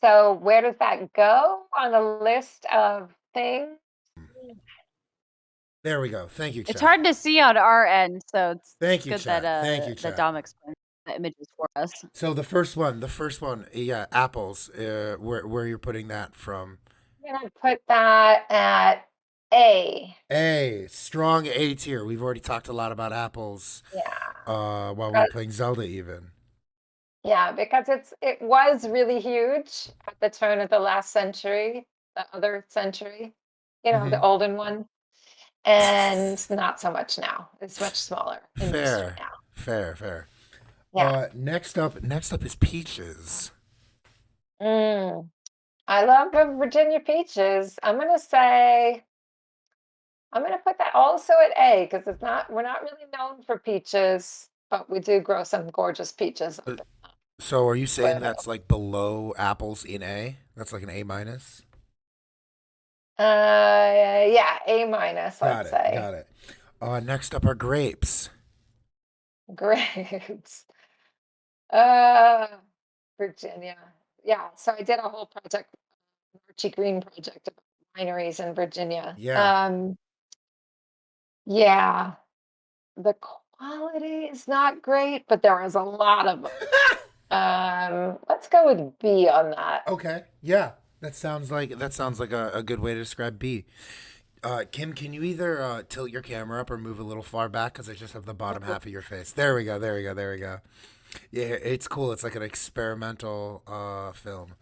Speaker 2: so where does that go on the list of things?
Speaker 1: There we go. Thank you,
Speaker 3: It's
Speaker 1: chat.
Speaker 3: hard to see on our end, so it's
Speaker 1: Thank you,
Speaker 3: good
Speaker 1: chat.
Speaker 3: that
Speaker 1: Thank you,
Speaker 3: that
Speaker 1: chat.
Speaker 3: Dom explained. the images for us.
Speaker 1: So the first one, yeah, apples. Where you're putting that from?
Speaker 2: I'm gonna put that at A.
Speaker 1: A strong A tier. We've already talked a lot about apples.
Speaker 2: Yeah.
Speaker 1: While we were playing Zelda, even.
Speaker 2: Yeah, because it was really huge at the turn of the last century, the other century, the
Speaker 1: Hmm.
Speaker 2: olden one, and not so much now. It's much smaller industry
Speaker 1: Fair,
Speaker 2: now.
Speaker 1: fair.
Speaker 2: Yeah.
Speaker 1: Next up is peaches.
Speaker 2: Mm. I love the Virginia peaches. I'm gonna put that also at A because we're not really known for peaches, but we do grow some gorgeous peaches up
Speaker 1: Uh,
Speaker 2: in
Speaker 1: So are you saying
Speaker 2: Florida.
Speaker 1: that's like below apples in A? That's like an A minus?
Speaker 2: Yeah, A minus,
Speaker 1: Got
Speaker 2: let's
Speaker 1: it,
Speaker 2: say.
Speaker 1: got it. Next up are grapes.
Speaker 2: Grapes. Uh, Virginia. Yeah, so I did a whole project, Archie Green project about wineries in Virginia.
Speaker 1: Yeah.
Speaker 2: Yeah, the quality is not great, but there is a lot of them. Let's go with B on that.
Speaker 1: Okay. Yeah. That sounds like a good way to describe B. Kim, can you either tilt your camera up or move a little far back because I just have the bottom half of your face. There we go. There we go. There we go. Yeah, it's cool. It's like an experimental film.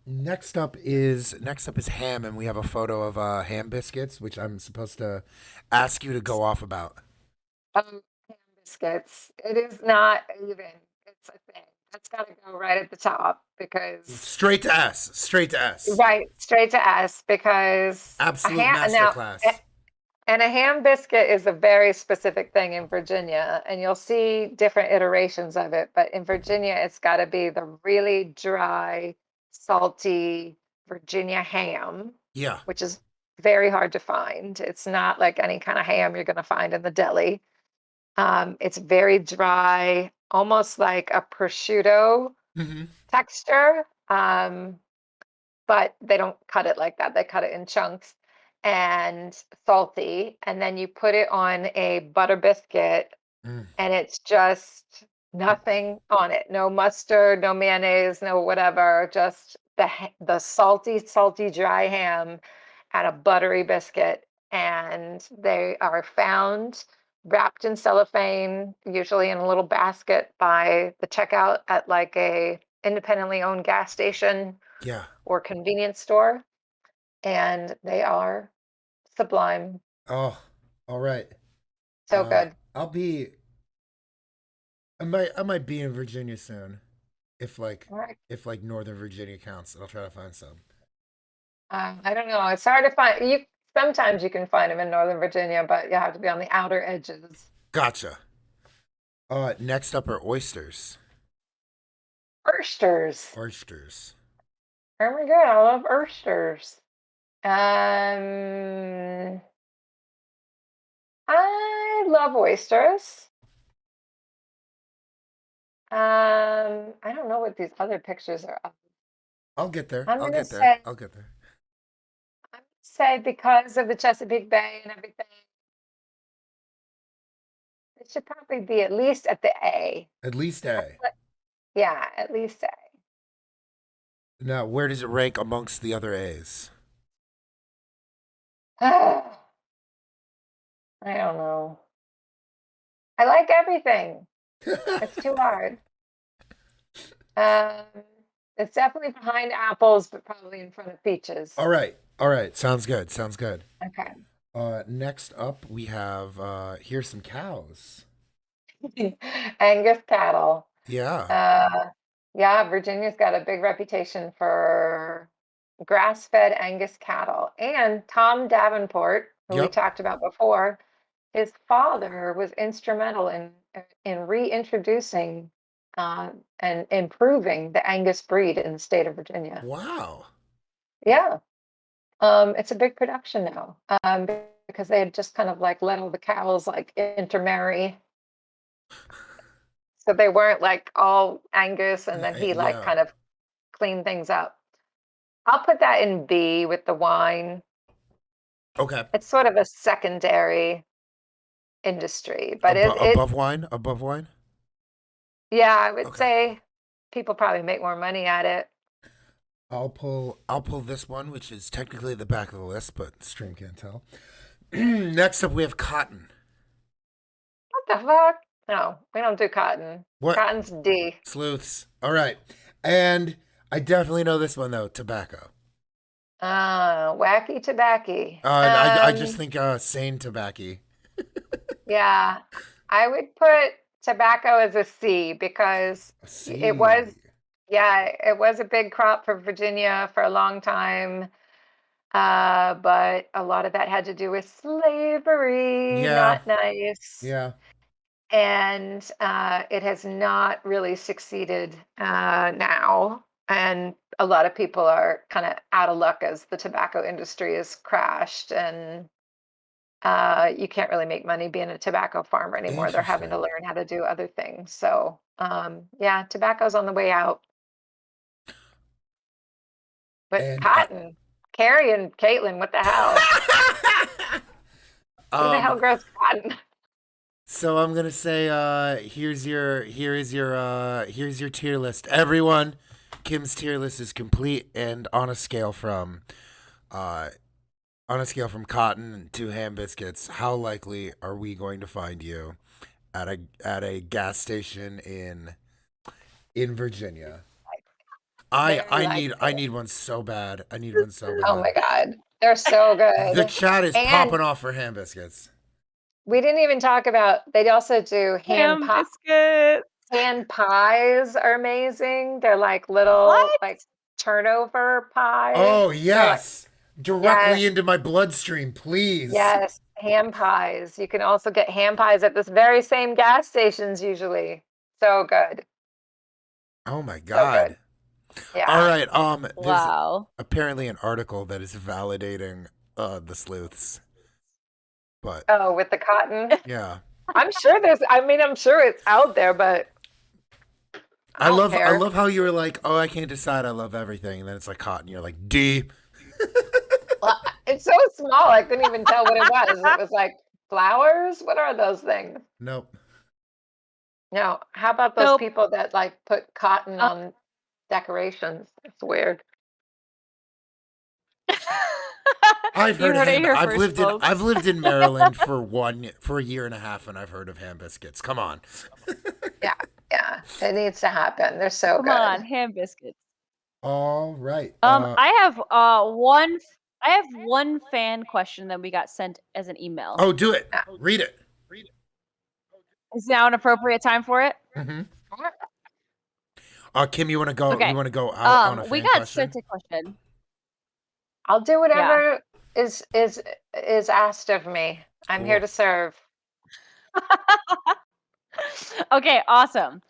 Speaker 1: Next up is ham, and we have a photo of ham biscuits, which I'm supposed to ask you to go off about.
Speaker 2: Ham biscuits. It is not even. It's a thing. That's got to go right at the top because
Speaker 1: Straight to S. Straight to S.
Speaker 2: right straight to S because a
Speaker 1: Absolute
Speaker 2: ham now
Speaker 1: masterclass.
Speaker 2: and a ham biscuit is a very specific thing in Virginia, and you'll see different iterations of it. But in Virginia, it's got to be the really dry, salty Virginia ham,
Speaker 1: Yeah.
Speaker 2: which is very hard to find. It's not like any kind of ham you're going to find in the deli. It's very dry, almost like a prosciutto
Speaker 1: Hmm.
Speaker 2: texture. But they don't cut it like that. They cut it in chunks and salty. And then you put it on a butter biscuit,
Speaker 1: Mm.
Speaker 2: and it's just nothing on it. No mustard, no mayonnaise, no whatever. Just the salty, salty dry ham and a buttery biscuit. And they are found wrapped in cellophane, usually in a little basket by the checkout at like a independently owned gas station
Speaker 1: Yeah.
Speaker 2: or convenience store, and they are sublime.
Speaker 1: Oh, all right.
Speaker 2: So good.
Speaker 1: I'll be. I might be in Virginia soon, if like
Speaker 2: All right.
Speaker 1: if like Northern Virginia counts. I'll try to find some.
Speaker 2: I don't know. It's hard to find. You sometimes you can find them in Northern Virginia, but you have to be on the outer edges.
Speaker 1: Gotcha. Next up are oysters.
Speaker 2: Oysters.
Speaker 1: Oysters.
Speaker 2: Oh my god, I love oysters. Um, I love oysters. I don't know what these other pictures are of.
Speaker 1: I'll get there.
Speaker 2: I'm
Speaker 1: I'll
Speaker 2: gonna
Speaker 1: get there.
Speaker 2: say
Speaker 1: I'll get there.
Speaker 2: I'm gonna say because of the Chesapeake Bay and everything, it should probably be at least at the A.
Speaker 1: At least A.
Speaker 2: Yeah, at least A.
Speaker 1: Now, where does it rank amongst the other A's?
Speaker 2: I don't know. I like everything. It's too hard. Um, it's definitely behind apples, but probably in front of peaches.
Speaker 1: All right. All right. Sounds good. Sounds good.
Speaker 2: Okay.
Speaker 1: Next up, we have here's some cows.
Speaker 2: Angus Cattle.
Speaker 1: Yeah.
Speaker 2: Yeah, Virginia's got a big reputation for grass-fed Angus cattle. And Tom Davenport, who we
Speaker 1: Yep.
Speaker 2: talked about before, his father was instrumental in reintroducing and improving the Angus breed in the state of Virginia.
Speaker 1: Wow.
Speaker 2: Yeah, it's a big production now because they had just kind of like let all the cows like intermarry, so they weren't like all Angus, and then he like
Speaker 1: Yeah.
Speaker 2: kind of cleaned things up. I'll put that in B with the wine.
Speaker 1: Okay.
Speaker 2: It's sort of a secondary industry, but
Speaker 1: Above wine. Above wine.
Speaker 2: Yeah, I would
Speaker 1: Okay.
Speaker 2: say people probably make more money at it.
Speaker 1: I'll pull this one, which is technically the back of the list, but stream can't tell. Next up, we have cotton.
Speaker 2: What the fuck? No, we don't do cotton.
Speaker 1: What?
Speaker 2: Cotton's D.
Speaker 1: Sleuths. All right. And I definitely know this one, though, tobacco.
Speaker 2: Wacky tobacco.
Speaker 1: I just think sane tobacco.
Speaker 2: Yeah, I would put tobacco as a C because it was, yeah, it was a big crop for Virginia for a long time. But a lot of that had to do with slavery,
Speaker 1: Yeah.
Speaker 2: not nice.
Speaker 1: Yeah.
Speaker 2: And it has not really succeeded now. And a lot of people are kind of out of luck as the tobacco industry has crashed, and you can't really make money being a tobacco farmer anymore. They're having to
Speaker 1: Interesting.
Speaker 2: learn how to do other things. So, yeah, tobacco's on the way out. But
Speaker 1: And
Speaker 2: cotton, Carrie and Caitlin, what the hell? Who the hell grows cotton?
Speaker 1: So I'm gonna say, here's your tier list. Everyone, Kim's tier list is complete and on a scale from cotton to ham biscuits. How likely are we going to find you at a gas station in Virginia? I need one so bad. I need one so bad.
Speaker 2: Oh my God. They're so good.
Speaker 1: The chat is
Speaker 2: And
Speaker 1: popping off for ham biscuits.
Speaker 2: we didn't even talk about, they also do
Speaker 3: Ham biscuits.
Speaker 2: hand pies are amazing. They're like little,
Speaker 3: What?
Speaker 2: like turnover pies.
Speaker 1: Oh yes. Directly
Speaker 2: Yes.
Speaker 1: into my bloodstream, please.
Speaker 2: Yes, ham pies. You can also get ham pies at this very same gas stations usually. So good.
Speaker 1: Oh my
Speaker 2: So
Speaker 1: God.
Speaker 2: good. Yeah.
Speaker 1: All right. There's
Speaker 3: Wow.
Speaker 1: apparently an article that is validating the sleuths. But
Speaker 2: Oh, with the cotton?
Speaker 1: yeah.
Speaker 2: I'm sure I'm sure it's out there, but I don't
Speaker 1: I
Speaker 2: care.
Speaker 1: love how you were like, oh, I can't decide. I love everything. And then it's like cotton. You're like, D.
Speaker 2: Well, it's so small, I couldn't even tell what it was. It was like flowers? What are those things?
Speaker 1: Nope.
Speaker 2: No. How about those
Speaker 3: Nope.
Speaker 2: people that like put cotton on decorations? It's weird.
Speaker 1: I've
Speaker 3: You
Speaker 1: heard
Speaker 3: heard it
Speaker 1: ham.
Speaker 3: here
Speaker 1: I've
Speaker 3: first,
Speaker 1: lived
Speaker 3: folks.
Speaker 1: I've lived in Maryland for a year and a half, and I've heard of ham biscuits. Come on.
Speaker 2: Yeah. It needs to happen. They're so
Speaker 3: Come
Speaker 2: good.
Speaker 3: on, ham biscuits.
Speaker 1: All right.
Speaker 3: I have one fan question that we got sent as an email.
Speaker 1: Oh, do it. Read it.
Speaker 3: Is now an appropriate time for it?
Speaker 1: Mm-hmm. Kim, you want to go?
Speaker 3: Okay.
Speaker 1: You want to go out on a fan
Speaker 3: we got
Speaker 1: question?
Speaker 3: sent a question.
Speaker 2: I'll do whatever is asked of me. I'm here
Speaker 1: Cool.
Speaker 2: to serve.
Speaker 3: Okay, awesome.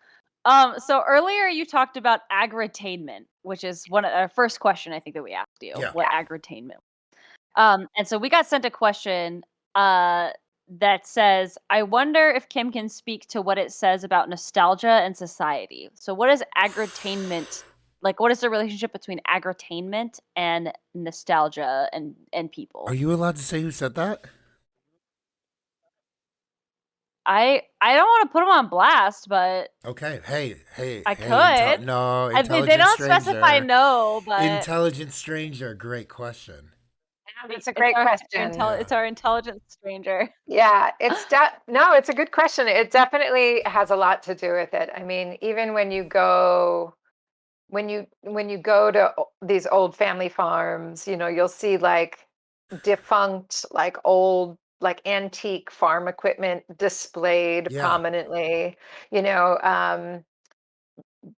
Speaker 3: So earlier you talked about agri-tainment, which is one of our first question I think that we asked you.
Speaker 1: Yeah.
Speaker 3: What agri-tainment? And so we got sent a question that says, I wonder if Kim can speak to what it says about nostalgia and society. So what is agri-tainment? Like, what is the relationship between agri-tainment and nostalgia and people?
Speaker 1: Are you allowed to say who said that?
Speaker 3: I don't want to put them on blast, but
Speaker 1: Okay. Hey.
Speaker 3: I
Speaker 1: hey,
Speaker 3: could.
Speaker 1: no,
Speaker 3: They
Speaker 1: intelligent
Speaker 3: don't
Speaker 1: stranger.
Speaker 3: specify no, but
Speaker 1: Intelligent stranger. Great question.
Speaker 2: It's a great question.
Speaker 3: It's our intelligent stranger.
Speaker 2: Yeah, it's a good question. It definitely has a lot to do with it. I mean, even when you go to these old family farms, you'll see like defunct, like old, like antique farm equipment displayed
Speaker 1: Yeah.
Speaker 2: prominently,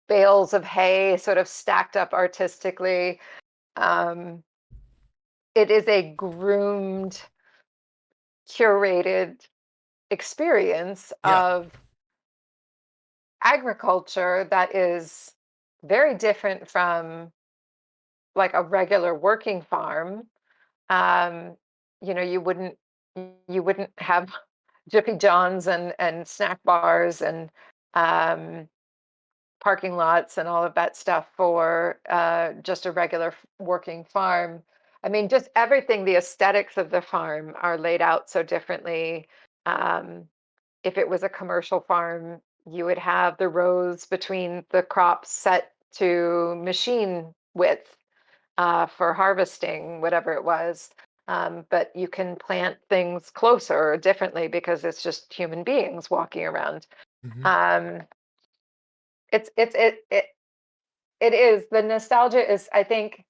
Speaker 2: bales of hay sort of stacked up artistically. It is a groomed, curated experience
Speaker 1: Yeah.
Speaker 2: of agriculture that is very different from like a regular working farm. You wouldn't have Jiffy Johns and snack bars and parking lots and all of that stuff for just a regular working farm. I mean, just everything, the aesthetics of the farm are laid out so differently. If it was a commercial farm, you would have the rows between the crops set to machine width for harvesting, whatever it was. But you can plant things closer or differently because it's just human beings walking around.
Speaker 1: Hmm.
Speaker 2: Um, it is the nostalgia is, I think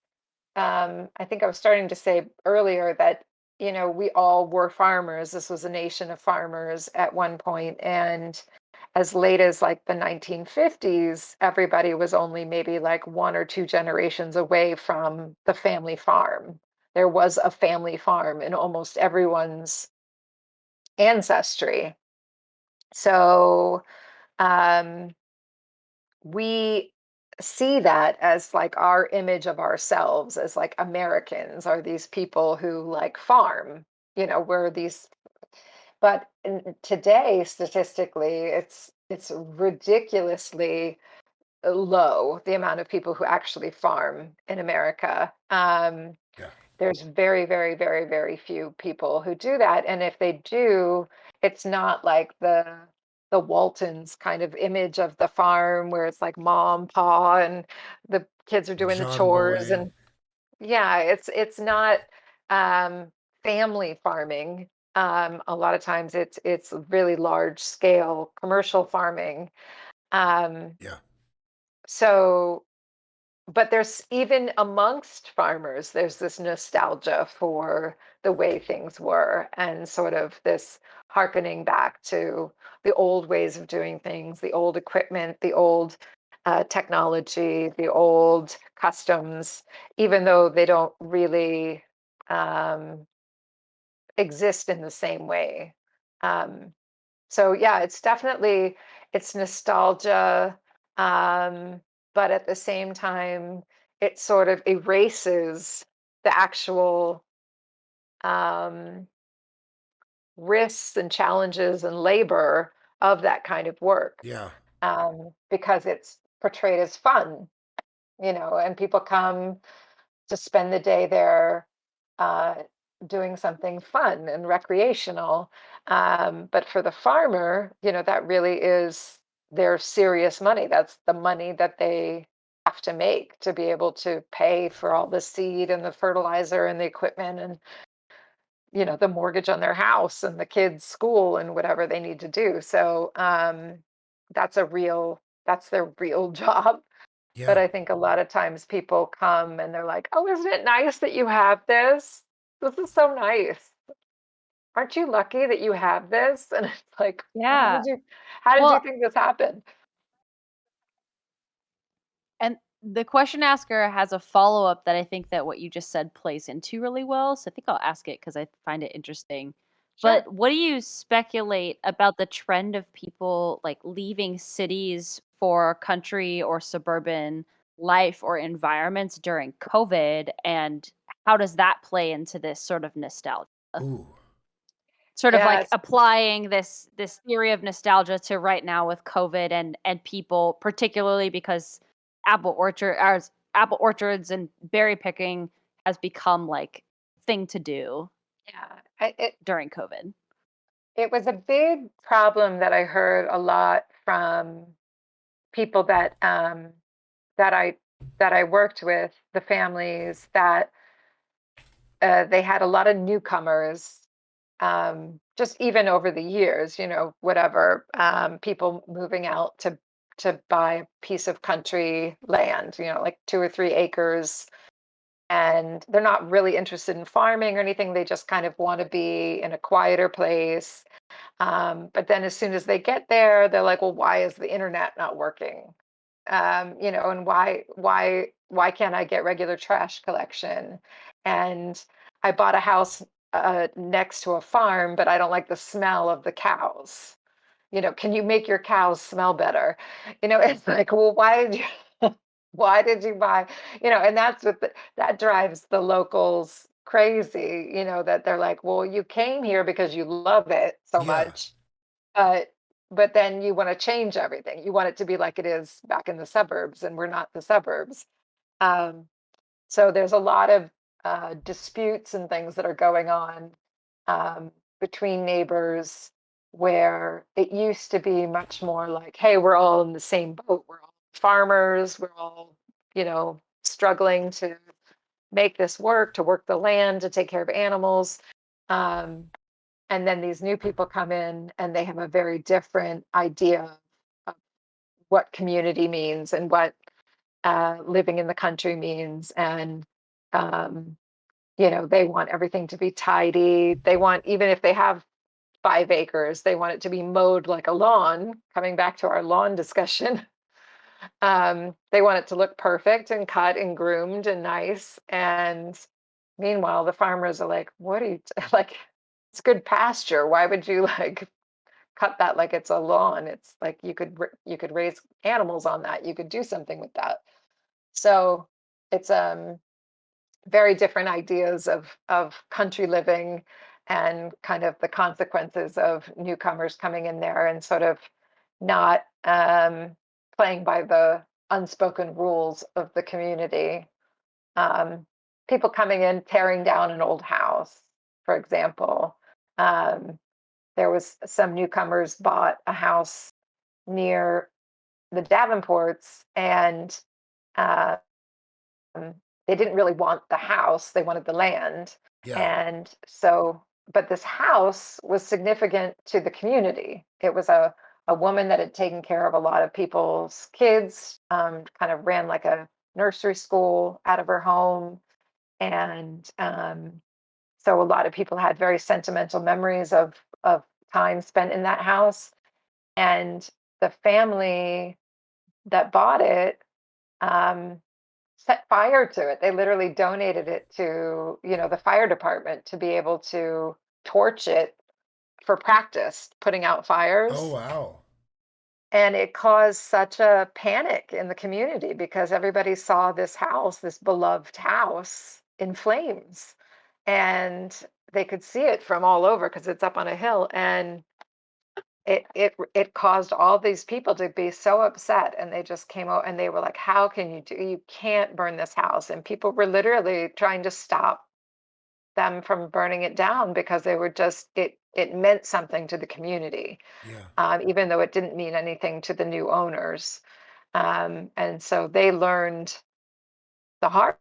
Speaker 2: I was starting to say earlier that, we all were farmers. This was a nation of farmers at one point, and as late as like the 1950s, everybody was only maybe like one or two generations away from the family farm. There was a family farm in almost everyone's ancestry. So um, we see that as like our image of ourselves as like Americans are these people who like farm, we're these, but today statistically it's ridiculously low, the amount of people who actually farm in America.
Speaker 1: Yeah.
Speaker 2: There's very, very, very, very few people who do that. And if they do, it's not like the Waltons kind of image of the farm where it's like mom, pa, and the kids are doing the
Speaker 1: John
Speaker 2: chores.
Speaker 1: Boy.
Speaker 2: And yeah, it's not um, family farming. A lot of times it's really large scale commercial farming. Um,
Speaker 1: Yeah.
Speaker 2: so but there's even amongst farmers, there's this nostalgia for the way things were and sort of this harkening back to the old ways of doing things, the old equipment, the old technology, the old customs, even though they don't really um, exist in the same way. Um, so yeah, it's nostalgia, but at the same time, it sort of erases the actual um, risks and challenges and labor of that kind of work,
Speaker 1: Yeah.
Speaker 2: because it's portrayed as fun, and people come to spend the day there uh, doing something fun and recreational. But for the farmer, that really is their serious money. That's the money that they have to make to be able to pay for all the seed and the fertilizer and the equipment and, the mortgage on their house and the kids' school and whatever they need to do. So that's their real job. But
Speaker 1: Yeah.
Speaker 2: I think a lot of times people come and they're like, "Oh, isn't it nice that you have this? This is so nice. Aren't you lucky that you have this?" And it's like, "Well,
Speaker 3: Yeah.
Speaker 2: how did you
Speaker 3: Well,
Speaker 2: think this happened?"
Speaker 3: and the question asker has a follow-up that I think that what you just said plays into really well. So I think I'll ask it because I find it interesting.
Speaker 2: Sure.
Speaker 3: But what do you speculate about the trend of people like leaving cities for country or suburban life or environments during COVID? And how does that play into this sort of nostalgia?
Speaker 1: Ooh.
Speaker 3: Sort of like
Speaker 2: Yes.
Speaker 3: applying this theory of nostalgia to right now with COVID and people, particularly because apple orchards and berry picking has become like thing to do
Speaker 2: Yeah.
Speaker 3: during COVID.
Speaker 2: It was a big problem that I heard a lot from people that I that I worked with, the families that they had a lot of newcomers, just even over the years, whatever, people moving out to buy a piece of country land, like 2 or 3 acres, and they're not really interested in farming or anything. They just kind of want to be in a quieter place. But then as soon as they get there, they're like, "Well, why is the internet not working? And why can't I get regular trash collection? And I bought a house next to a farm, but I don't like the smell of the cows. Can you make your cows smell better?" It's like, well, why did you why did you buy, and that drives the locals crazy, that they're like, well, you came here because you love it so
Speaker 1: Yeah.
Speaker 2: much, but but then you want to change everything. You want it to be like it is back in the suburbs, and we're not the suburbs. Um, so there's a lot of disputes and things that are going on between neighbors. where it used to be much more like, hey, we're all in the same boat. We're all farmers. We're all, struggling to make this work, to work the land, to take care of animals. And then these new people come in and they have a very different idea of what community means and what living in the country means. And, they want everything to be tidy. They want, even if they have 5 acres, they want it to be mowed like a lawn. Coming back to our lawn discussion, they want it to look perfect and cut and groomed and nice. And meanwhile, the farmers are like, "What are you like? It's good pasture. Why would you like cut that like it's a lawn? It's like you could raise animals on that. You could do something with that." So it's very different ideas of country living and kind of the consequences of newcomers coming in there and sort of not playing by the unspoken rules of the community. Um, People coming in, tearing down an old house, for example. Um, there was some newcomers bought a house near the Davenports, and uh, they didn't really want the house, they wanted the land.
Speaker 1: Yeah.
Speaker 2: And so, but this house was significant to the community. It was a woman that had taken care of a lot of people's kids, kind of ran like a nursery school out of her home. And so a lot of people had very sentimental memories of time spent in that house. And the family that bought it, um, set fire to it. They literally donated it to, the fire department to be able to torch it for practice, putting out
Speaker 1: Oh,
Speaker 2: fires.
Speaker 1: wow.
Speaker 2: And it caused such a panic in the community because everybody saw this house, this beloved house, in flames. And they could see it from all over because it's up on a hill. And it caused all these people to be so upset, and they just came out and they were like, how can you can't burn this house. And people were literally trying to stop them from burning it down because they were just it meant something to the community,
Speaker 1: Yeah.
Speaker 2: even though it didn't mean anything to the new owners. And so they learned the hard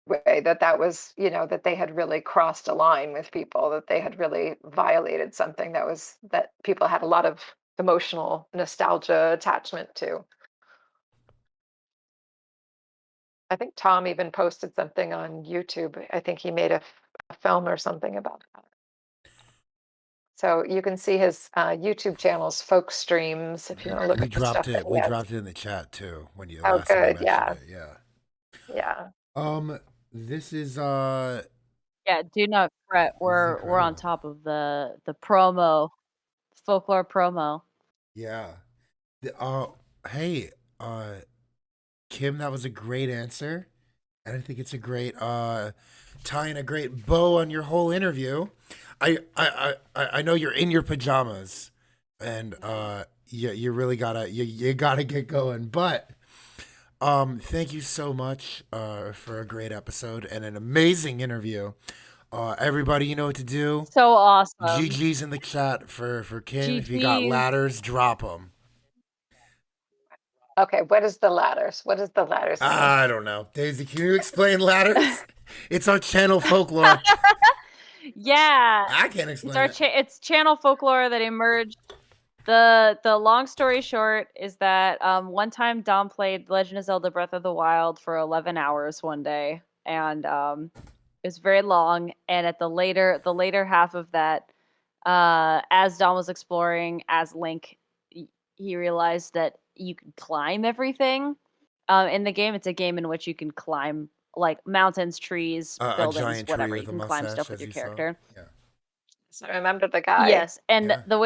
Speaker 2: way that was, that they had really crossed a line with people, that they had really violated something that people had a lot of emotional nostalgia attachment to. I think Tom even posted something on YouTube. I think he made a film or something about that. So you can see his YouTube channel's folk streams if you want to look
Speaker 1: We
Speaker 2: at the stuff
Speaker 1: dropped
Speaker 2: that
Speaker 1: it.
Speaker 2: he
Speaker 1: We
Speaker 2: has.
Speaker 1: dropped it in the chat too when you
Speaker 2: Oh,
Speaker 1: last time you
Speaker 2: good.
Speaker 1: mentioned
Speaker 2: Yeah.
Speaker 1: it. Yeah.
Speaker 2: Yeah.
Speaker 1: This is
Speaker 3: Yeah, do not fret.
Speaker 1: this is
Speaker 3: We're on
Speaker 1: incredible.
Speaker 3: top of the promo, folklore promo.
Speaker 1: Yeah. Hey, Kim, that was a great answer. And I think it's a great tying a great bow on your whole interview. I know you're in your pajamas and you really you gotta get going. But thank you so much for a great episode and an amazing interview. Everybody, you know what to do.
Speaker 3: So awesome.
Speaker 1: GG's in the chat for Kim. If you got
Speaker 3: GG's.
Speaker 1: ladders, drop them.
Speaker 2: Okay. What is the ladders? What does the ladders mean?
Speaker 1: I don't know. Daisy, can you explain ladders? It's our channel folklore.
Speaker 3: Yeah,
Speaker 1: I can't
Speaker 3: it's
Speaker 1: explain it.
Speaker 3: it's channel folklore that emerged. The long story short is that one time Dom played Legend of Zelda Breath of the Wild for 11 hours one day, and it was very long. And at the later half of that, as Dom was exploring as Link, he realized that you could climb everything. In the game, it's a game in which you can climb like mountains, trees,
Speaker 1: A
Speaker 3: buildings,
Speaker 1: giant tree
Speaker 3: whatever. You
Speaker 1: with a
Speaker 3: can climb
Speaker 1: mustache,
Speaker 3: stuff with
Speaker 1: as
Speaker 3: your
Speaker 1: you saw.
Speaker 3: character.
Speaker 1: Yeah.
Speaker 2: So I remember the guy.
Speaker 3: Yes, and
Speaker 1: Yeah.
Speaker 3: the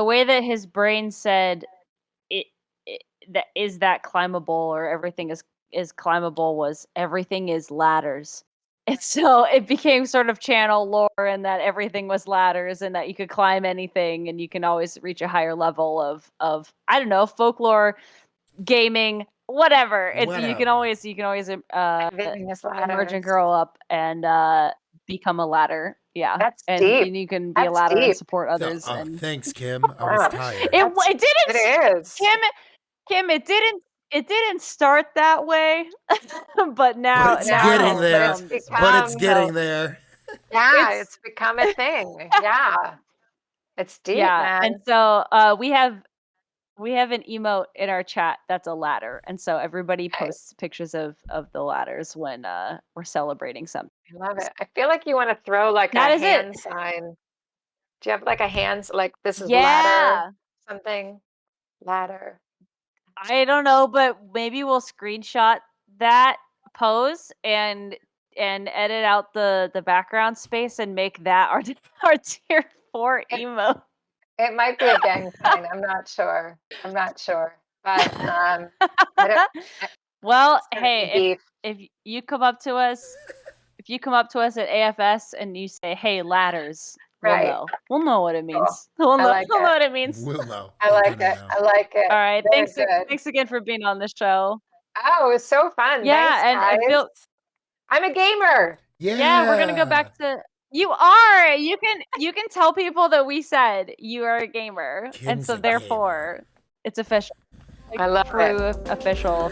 Speaker 3: way that his brain said it, that climbable, or everything is climbable, was everything is ladders. And so it became sort of channel lore, and that everything was ladders, and that you could climb anything, and you can always reach a higher level of I don't know, folklore, gaming, whatever. You can
Speaker 1: Whatever.
Speaker 3: always
Speaker 2: Everything is
Speaker 3: emerge and
Speaker 2: ladders.
Speaker 3: grow up and become a ladder. Yeah,
Speaker 2: That's
Speaker 3: and
Speaker 2: deep.
Speaker 3: you can be a
Speaker 2: That's
Speaker 3: ladder and
Speaker 2: deep.
Speaker 3: support others. And
Speaker 1: Thanks, Kim. I was
Speaker 2: Wow.
Speaker 1: tired.
Speaker 3: it didn't,
Speaker 2: It is.
Speaker 3: Kim, it didn't start that way, but now
Speaker 1: But it's
Speaker 2: No,
Speaker 1: getting
Speaker 3: it's
Speaker 2: but
Speaker 1: there.
Speaker 2: it's
Speaker 3: become this way.
Speaker 1: But it's
Speaker 2: become,
Speaker 1: getting there.
Speaker 2: yeah,
Speaker 3: It's
Speaker 2: it's become a thing. Yeah. It's deep,
Speaker 3: yeah, and
Speaker 2: man.
Speaker 3: so we have an emote in our chat that's a ladder, and so everybody
Speaker 2: Okay.
Speaker 3: posts pictures of the ladders when we're celebrating something.
Speaker 2: I love it. I feel like you want to throw like
Speaker 3: That
Speaker 2: a
Speaker 3: is it.
Speaker 2: hand sign. Do you have like a hands like this is ladder
Speaker 3: Yeah.
Speaker 2: something? Ladder.
Speaker 3: I don't know, but maybe we'll screenshot that pose and edit out the background space and make that our our tier 4
Speaker 2: It,
Speaker 3: emo.
Speaker 2: it might be a gang sign. I'm not sure. I'm not sure. But I don't
Speaker 3: Well,
Speaker 2: it's gonna be
Speaker 3: hey,
Speaker 2: beef.
Speaker 3: if you come up to us, if you come up to us at AFS and you say, "Hey, ladders," we'll
Speaker 2: Right.
Speaker 3: know. We'll know what it
Speaker 2: Cool.
Speaker 3: means. We'll
Speaker 2: I
Speaker 3: know.
Speaker 2: like
Speaker 3: We'll know
Speaker 2: it.
Speaker 3: what it means.
Speaker 1: We'll know.
Speaker 2: I
Speaker 1: We're
Speaker 2: like
Speaker 1: gonna
Speaker 2: it.
Speaker 1: know.
Speaker 2: I like it.
Speaker 3: All right.
Speaker 2: Very good.
Speaker 3: Thanks again for being on the show.
Speaker 2: Oh, it was so fun. Thanks,
Speaker 3: Yeah, and I
Speaker 2: guys.
Speaker 3: feel
Speaker 2: I'm a gamer.
Speaker 3: yeah, we're gonna go back to you are. You can tell people that we said you are a gamer, and
Speaker 1: Kim's
Speaker 3: so
Speaker 1: a
Speaker 3: therefore it's official.
Speaker 2: I love
Speaker 3: True
Speaker 2: it.
Speaker 3: official.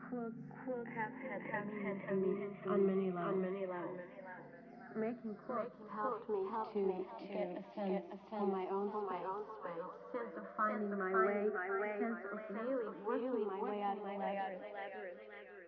Speaker 4: Quilts have had meaning to me on many levels. Making quilts helped me to get a sense of my own space, sense of finding my way, sense of really working my way out of the labyrinth.